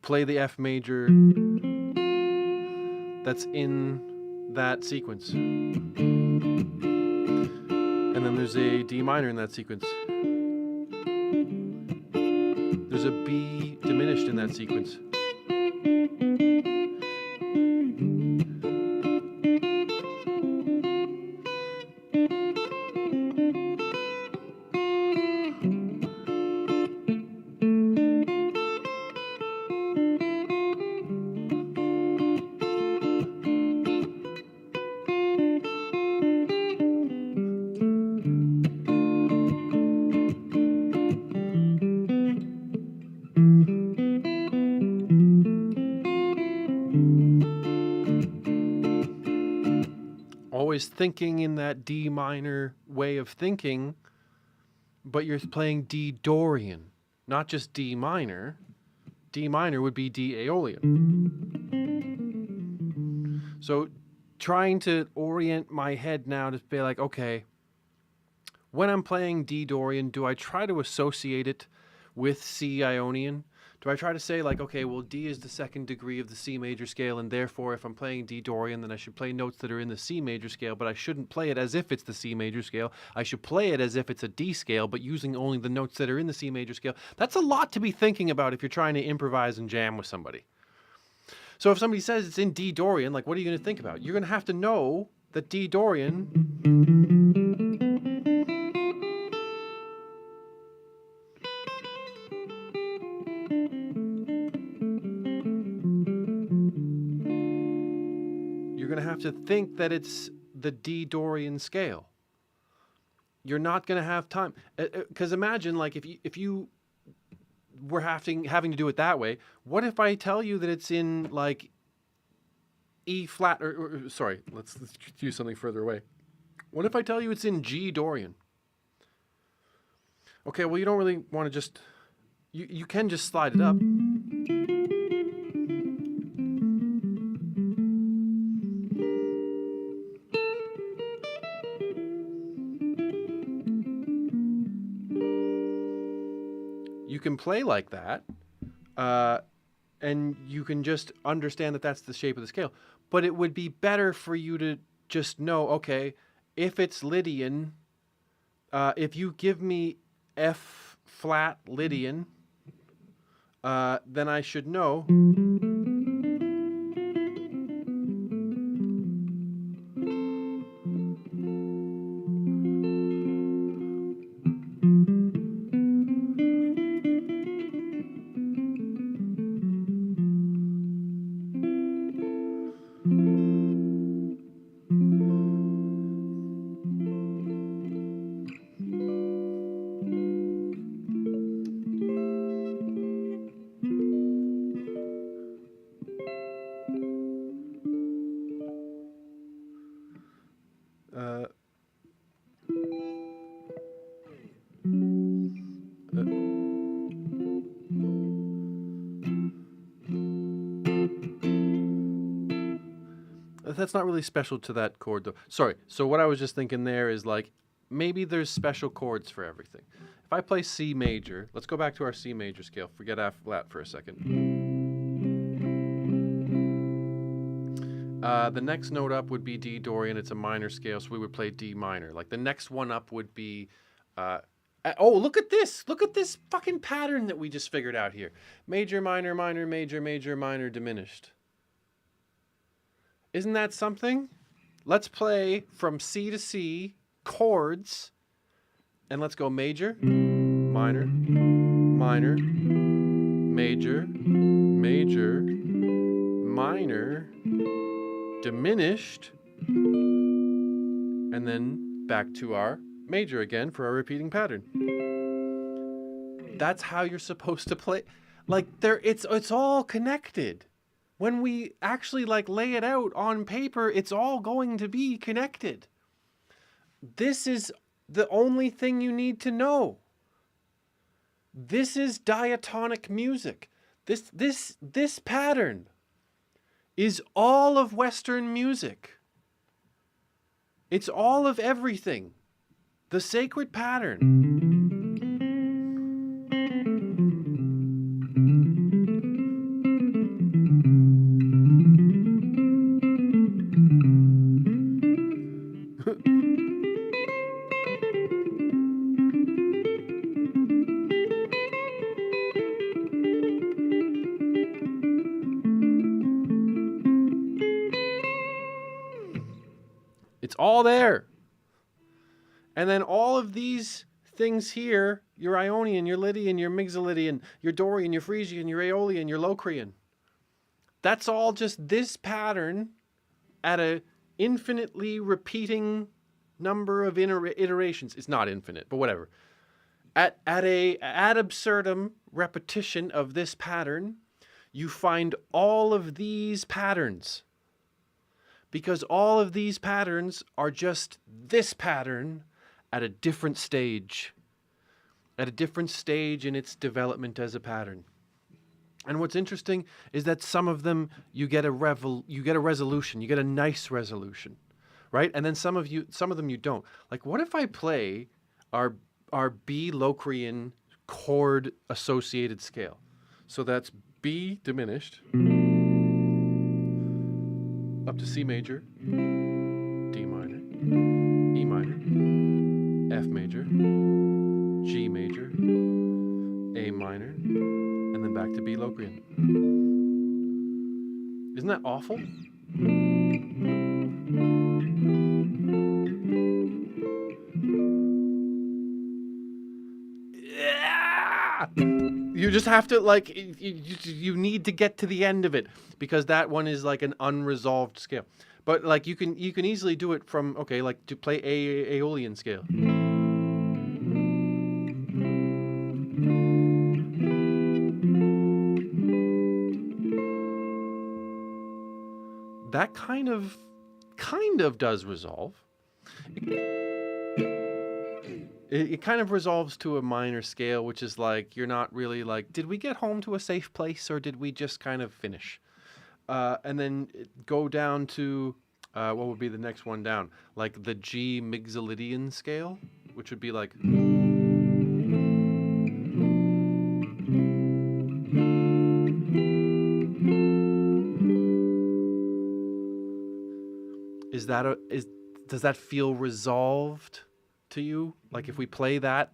play the F major that's in that sequence. And then there's a D minor in that sequence. There's a B diminished in that sequence. always thinking in that D minor way of thinking, but you're playing D Dorian, not just D minor. D minor would be D Aeolian. So trying to orient my head now to be like, okay, when I'm playing D Dorian, do I try to associate it with C Ionian? Do I try to say like, okay, well, D is the second degree of the C major scale, and therefore if I'm playing D Dorian, then I should play notes that are in the C major scale, but I shouldn't play it as if it's the C major scale. I should play it as if it's a D scale, but using only the notes that are in the C major scale. That's a lot to be thinking about if you're trying to improvise and jam with somebody. So if somebody says it's in D Dorian, like, what are you going to think about? You're going to have to know that D Dorian... You're going to have to think that it's the D Dorian scale. You're not going to have time. Because imagine, like, if you were having to do it that way, what if I tell you that it's in, like, E flat, or sorry, let's use something further away. What if I tell you it's in G Dorian? Okay, well, you don't really want to just... You can just slide it up. You can play like that, and you can just understand that that's the shape of the scale. But it would be better for you to just know, okay, if it's Lydian, if you give me F flat Lydian, then I should know. That's not really special to that chord, though. Sorry. So what I was just thinking there is, like, maybe there's special chords for everything. If I play C major, let's go back to our C major scale. Forget F flat for a second. The next note up would be D Dorian. It's a minor scale, so we would play D minor. Like, the next one up would be... oh, look at this! Look at this fucking pattern that we just figured out here. Major, minor, minor, major, major, minor, diminished. Isn't that something? Let's play from C to C, chords, and let's go major, minor, minor, major, major, minor, diminished, and then back to our major again for our repeating pattern. That's how you're supposed to play. Like, it's all connected. When we actually, like, lay it out on paper, it's all going to be connected. This is the only thing you need to know. This is diatonic music. This pattern is all of Western music. It's all of everything. The sacred pattern. It's all there. And then all of these things here, your Ionian, your Lydian, your Mixolydian, your Dorian, your Frisian, your Aeolian, your Locrian. That's all just this pattern at a infinitely repeating number of iterations. It's not infinite, but whatever. At a ad absurdum repetition of this pattern, you find all of these patterns. because all of these patterns are just this pattern at a different stage. At a different stage in its development as a pattern. And what's interesting is that some of them you get a resolution, you get a nice resolution, right? And then some of them you don't. Like, what if I play our B Locrian chord associated scale? So that's B diminished up to C major, D minor, E minor, F major, G major, A minor, and then back to B Locrian. Isn't that awful? Yeah! You just have to, like, you need to get to the end of it, because that one is like an unresolved scale. But like you can easily do it from, okay, like to play Aeolian scale. That kind of does resolve. It kind of resolves to a minor scale, which is like, you're not really like, did we get home to a safe place or did we just kind of finish? And then go down to, what would be the next one down? Like the G Mixolydian scale, which would be like... does that feel resolved to you? Like if we play that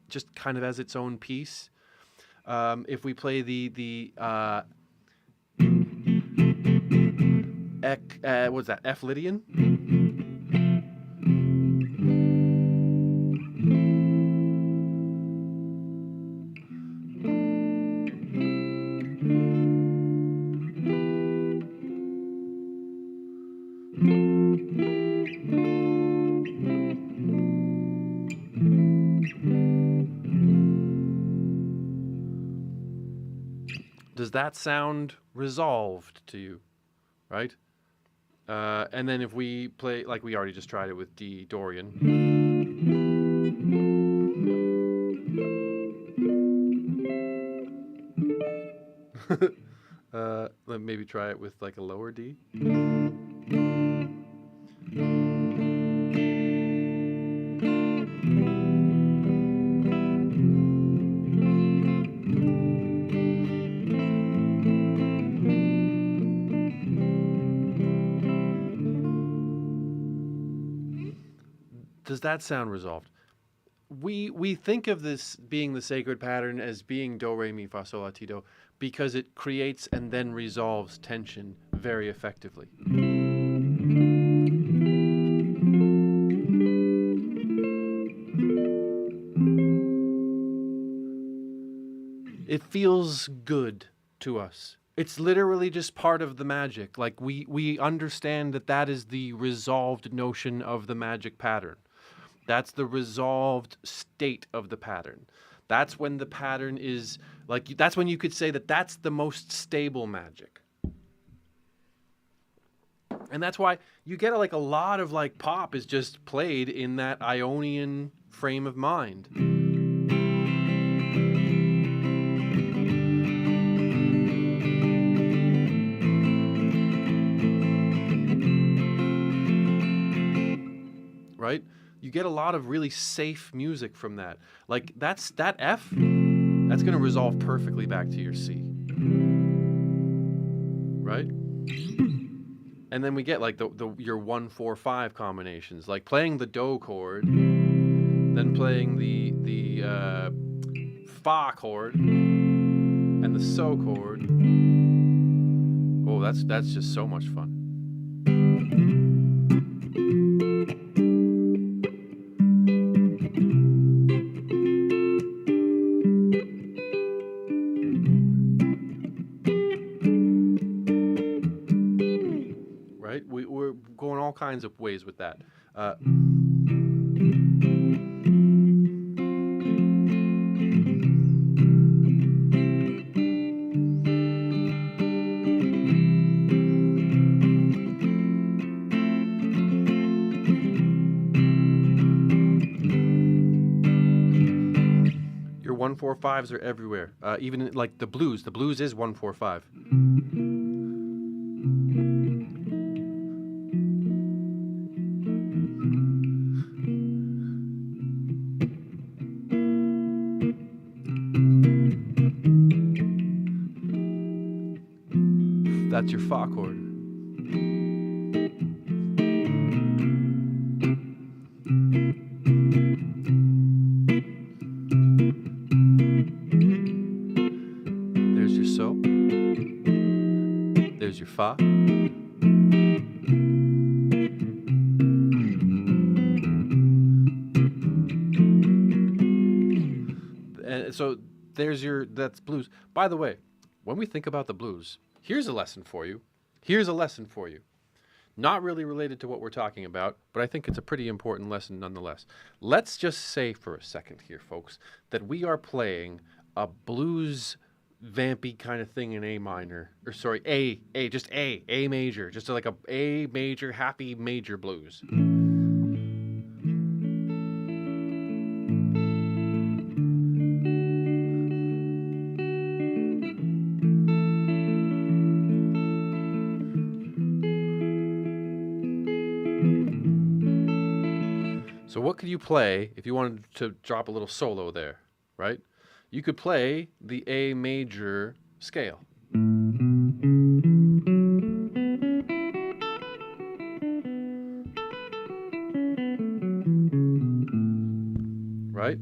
just kind of as its own piece, if we play what's that, F Lydian? Does that sound resolved to you, right? And then if we play, like we already just tried it with D Dorian. Let maybe try it with like a lower D. Does that sound resolved? We think of this being the sacred pattern as being do, re, mi, fa, sol, la, ti, do, because it creates and then resolves tension very effectively. It feels good to us. It's literally just part of the magic. Like we understand that is the resolved notion of the magic pattern. That's the resolved state of the pattern. That's when the pattern is, like, that's when you could say that that's the most stable magic. And that's why you get like a lot of like pop is just played in that Ionian frame of mind. Right? You get a lot of really safe music from that. Like that F, that's going to resolve perfectly back to your C. Right? And then we get like your 1, 4, 5 combinations, like playing the Do chord, then playing the Fa chord and the So chord. Oh, that's just so much fun. We're going all kinds of ways with that. 5s are everywhere. Even like the blues. The blues is 1-4-5. That's your fa chord. There's your so. There's your fa. And so that's blues. By the way, when we think about the blues, here's a lesson for you. Not really related to what we're talking about, but I think it's a pretty important lesson nonetheless. Let's just say for a second here, folks, that we are playing a blues vampy kind of thing in A minor, or sorry, A major, just like a A major, happy major blues. So what could you play if you wanted to drop a little solo there, right? You could play the A major scale. Right?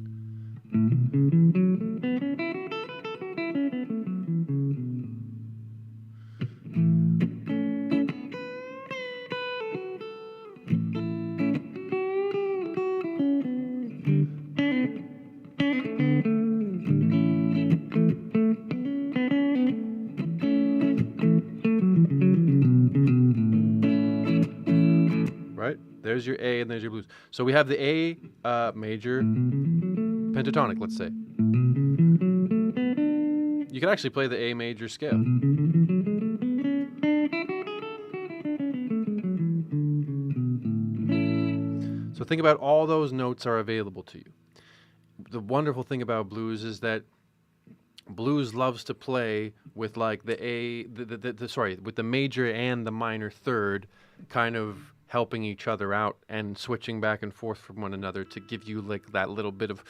Right? There's your A and there's your blues. So we have the A major pentatonic, let's say. You can actually play the A major scale. So think about all those notes are available to you. The wonderful thing about blues is that blues loves to play with like the A, with the major and the minor third kind of helping each other out and switching back and forth from one another to give you like that little bit of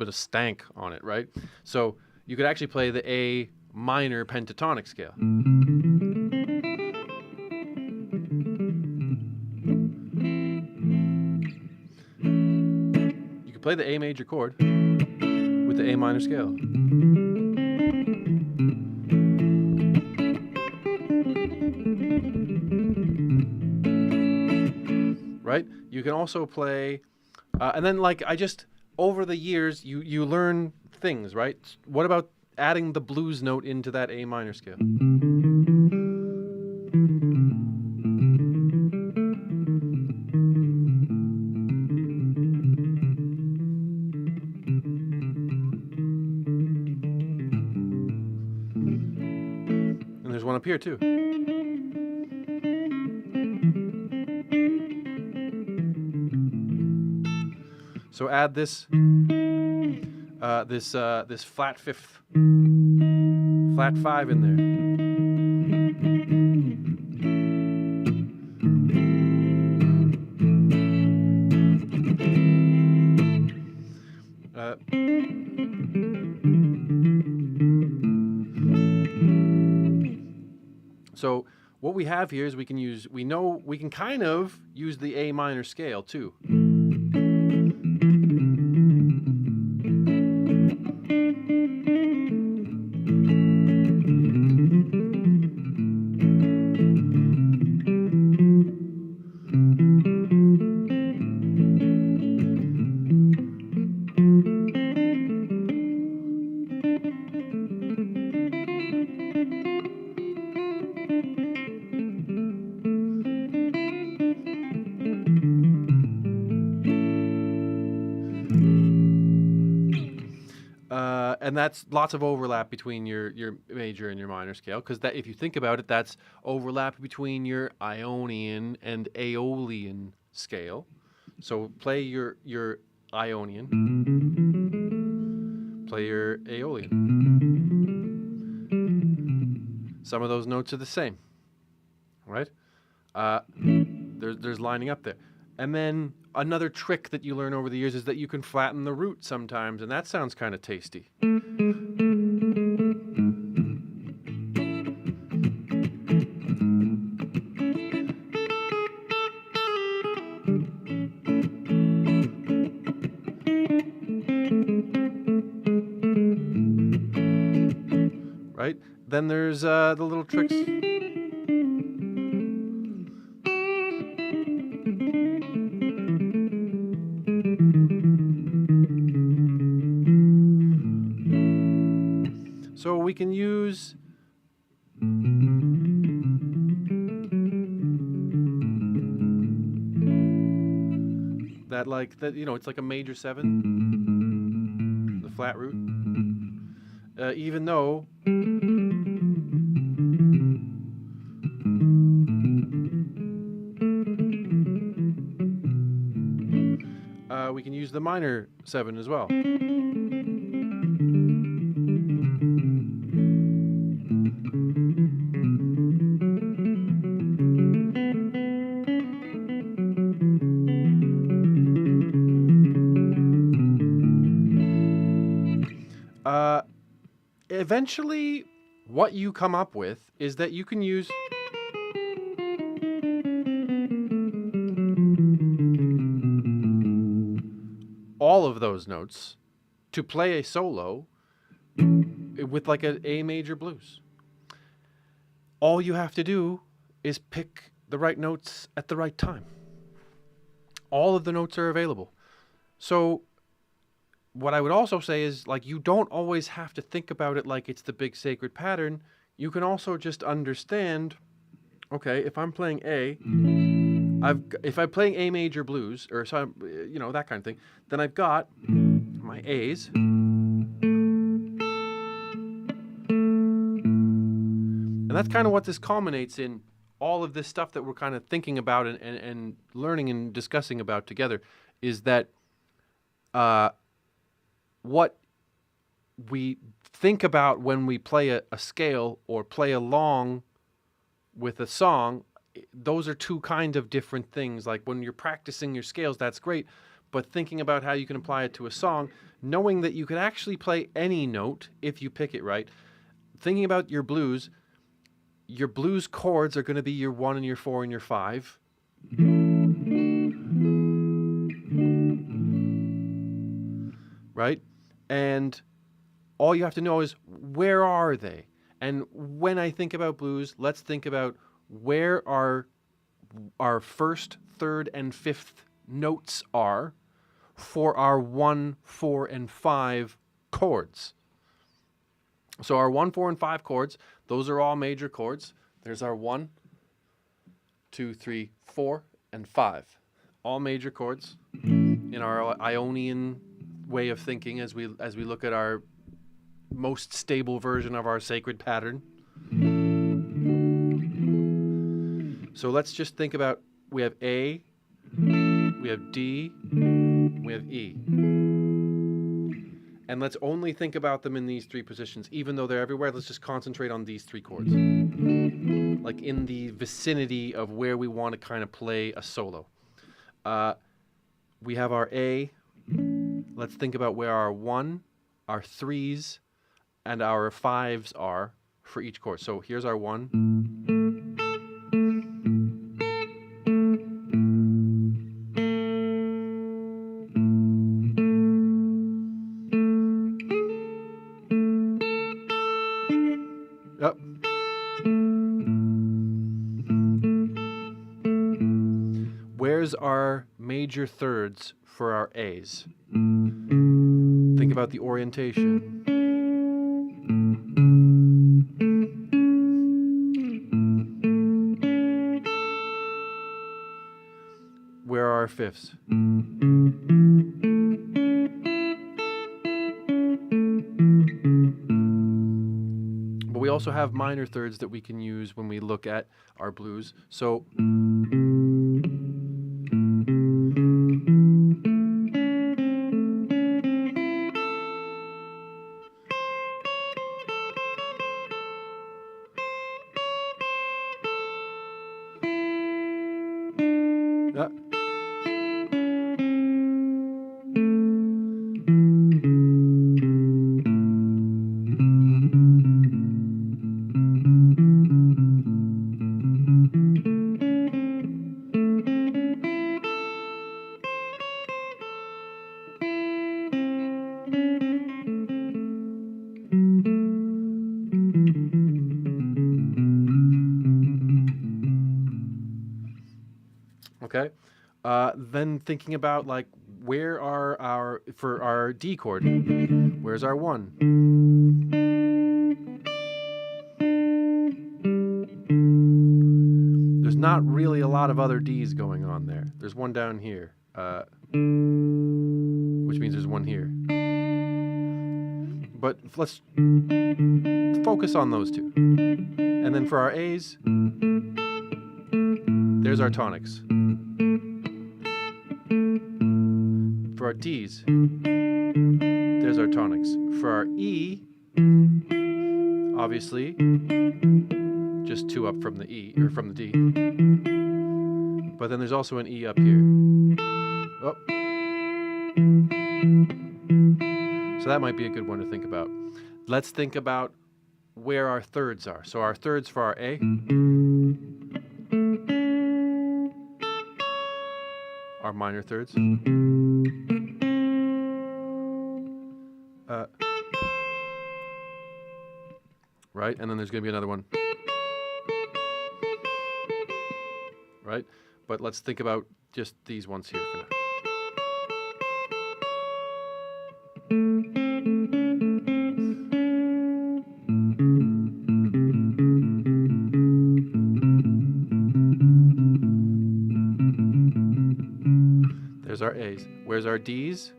stank on it, right? So you could actually play the A minor pentatonic scale. You could play the A major chord with the A minor scale. Right? You can also play, and then like over the years, you learn things, right? What about adding the blues note into that A minor scale? And there's one up here too. So add this this flat fifth, flat 5 in there. So what we have here is we can kind of use the A minor scale too. And that's lots of overlap between your major and your minor scale, because that, if you think about it, that's overlap between your Ionian and Aeolian scale. So play your Ionian, play your Aeolian. Some of those notes are the same, right? There's lining up there. And then another trick that you learn over the years is that you can flatten the root sometimes, and that sounds kind of tasty. Right? Then there's the little tricks. So we can use that, like that, you know, it's like a major 7, the flat root, even though we can use the minor 7 as well. Eventually, what you come up with is that you can use all of those notes to play a solo with like an A major blues. All you have to do is pick the right notes at the right time. All of the notes are available. So what I would also say is, like, you don't always have to think about it like it's the big sacred pattern. You can also just understand, okay, if I'm playing if I'm playing A major blues, or some, you know, that kind of thing, then I've got my A's. And that's kind of what this culminates in, all of this stuff that we're kind of thinking about and learning and discussing about together, is that what we think about when we play a scale or play along with a song, those are two kind of different things. Like when you're practicing your scales, that's great, but thinking about how you can apply it to a song, knowing that you can actually play any note if you pick it right. Thinking about your blues chords are going to be your 1 and your 4 and your 5. Right? And all you have to know is, where are they? And when I think about blues, let's think about where our first, third, and fifth notes are for our 1, 4, and 5 chords. So our 1, 4, and 5 chords, those are all major chords. There's our 1, 2, 3, 4, and 5. All major chords in our Ionian way of thinking as we look at our most stable version of our sacred pattern. So let's just think about, we have A, we have D, we have E. And let's only think about them in these 3 positions. Even though they're everywhere, let's just concentrate on these 3 chords. Like in the vicinity of where we want to kind of play a solo. We have our A. Let's think about where our 1, our 3s, and our 5s are for each chord. So here's our 1. Yep. Where's our major thirds for our A's? Think about the orientation. Where are our fifths? But we also have minor thirds that we can use when we look at our blues. So Okay. Then thinking about like where are for our D chord, where's our 1? There's not really a lot of other Ds going on there. There's one down here, which means there's one here. But let's focus on those two. And then for our A's, there's our tonics. For our D's, there's our tonics. For our E, obviously, just 2 up from the E, or from the D. But then there's also an E up here. Oh. So that might be a good one to think about. Let's think about where our thirds are. So our thirds for our A are minor thirds. Right? And then there's going to be another one. Right? But let's think about just these ones here for now. There's our A's. Where's our D's?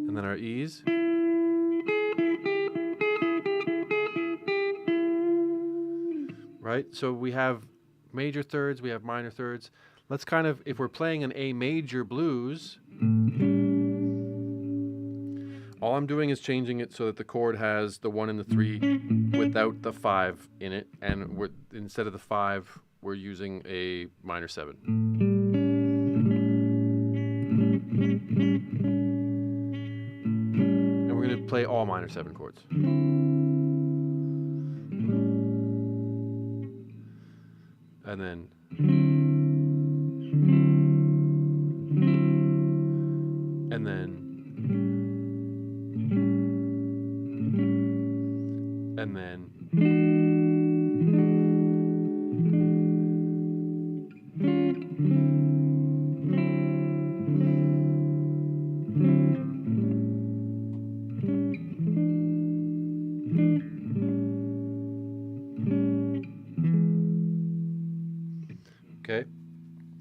And then our E's. Right? So we have major thirds, we have minor thirds. Let's kind of, if we're playing an A major blues, all I'm doing is changing it so that the chord has the 1 and the 3 without the 5 in it, and instead of the 5, we're using a minor 7. And we're going to play all minor 7 chords. And then and then and then okay.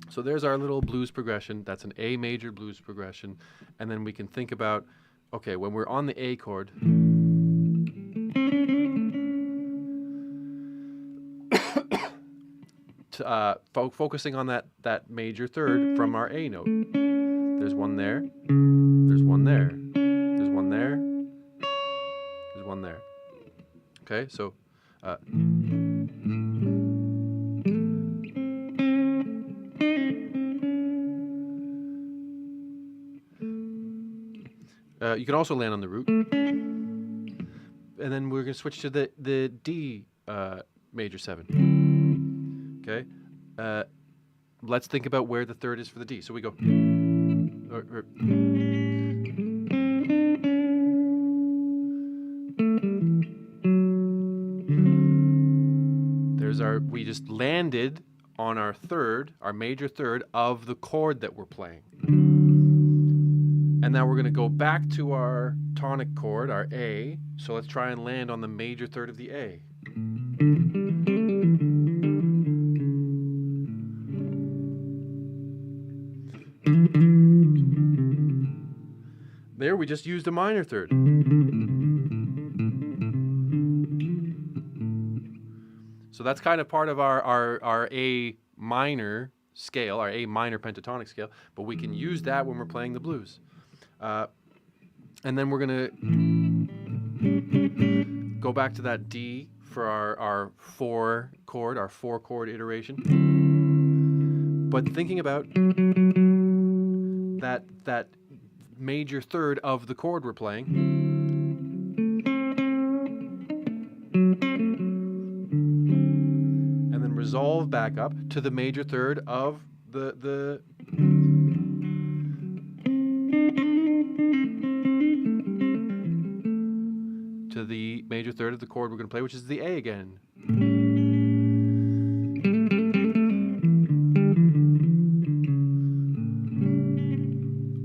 So there's our little blues progression. That's an A major blues progression. And then we can think about, okay, when we're on the A chord, focusing on that major third from our A note. There's one there, there's one there, there's one there, there's one there. Okay, so you can also land on the root. And then we're going to switch to the D major 7. Okay? Let's think about where the third is for the D. So we go. We just landed on our third, our major third of the chord that we're playing. And now we're going to go back to our tonic chord, our A. So let's try and land on the major third of the A. There, we just used a minor third. So that's kind of part of our A minor scale, our A minor pentatonic scale, but we can use that when we're playing the blues. And then we're going to go back to that D for our 4 chord iteration. But thinking about that major third of the chord we're playing, and then resolve back up to the major third of the to the major third of the chord we're going to play, which is the A again.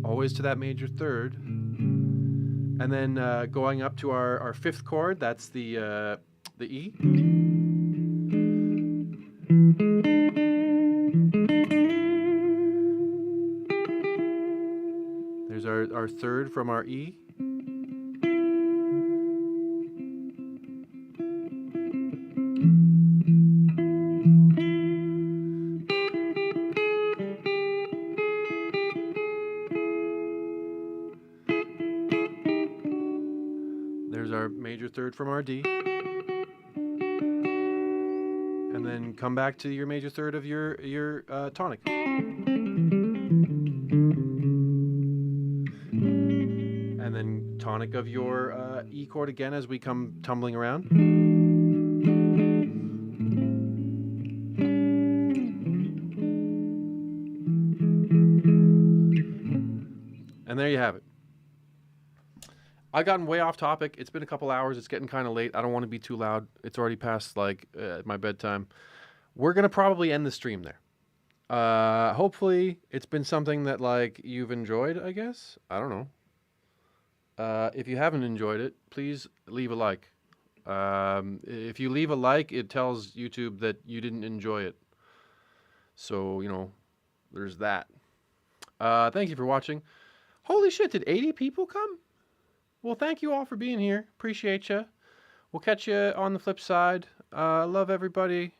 Always to that major third. And then going up to our fifth chord, that's the E. There's our third from our E. There's our major third from our D. And then come back to your major third of your tonic. And then tonic of your E chord again as we come tumbling around. And there you have it. I've gotten way off topic. It's been a couple hours. It's getting kind of late. I don't want to be too loud. It's already past like my bedtime. We're going to probably end the stream there. Hopefully it's been something that like you've enjoyed, I guess. I don't know. If you haven't enjoyed it, please leave a like. If you leave a like, it tells YouTube that you didn't enjoy it. So, you know, there's that. Thank you for watching. Holy shit, did 80 people come? Well, thank you all for being here. Appreciate you. We'll catch you on the flip side. Love everybody.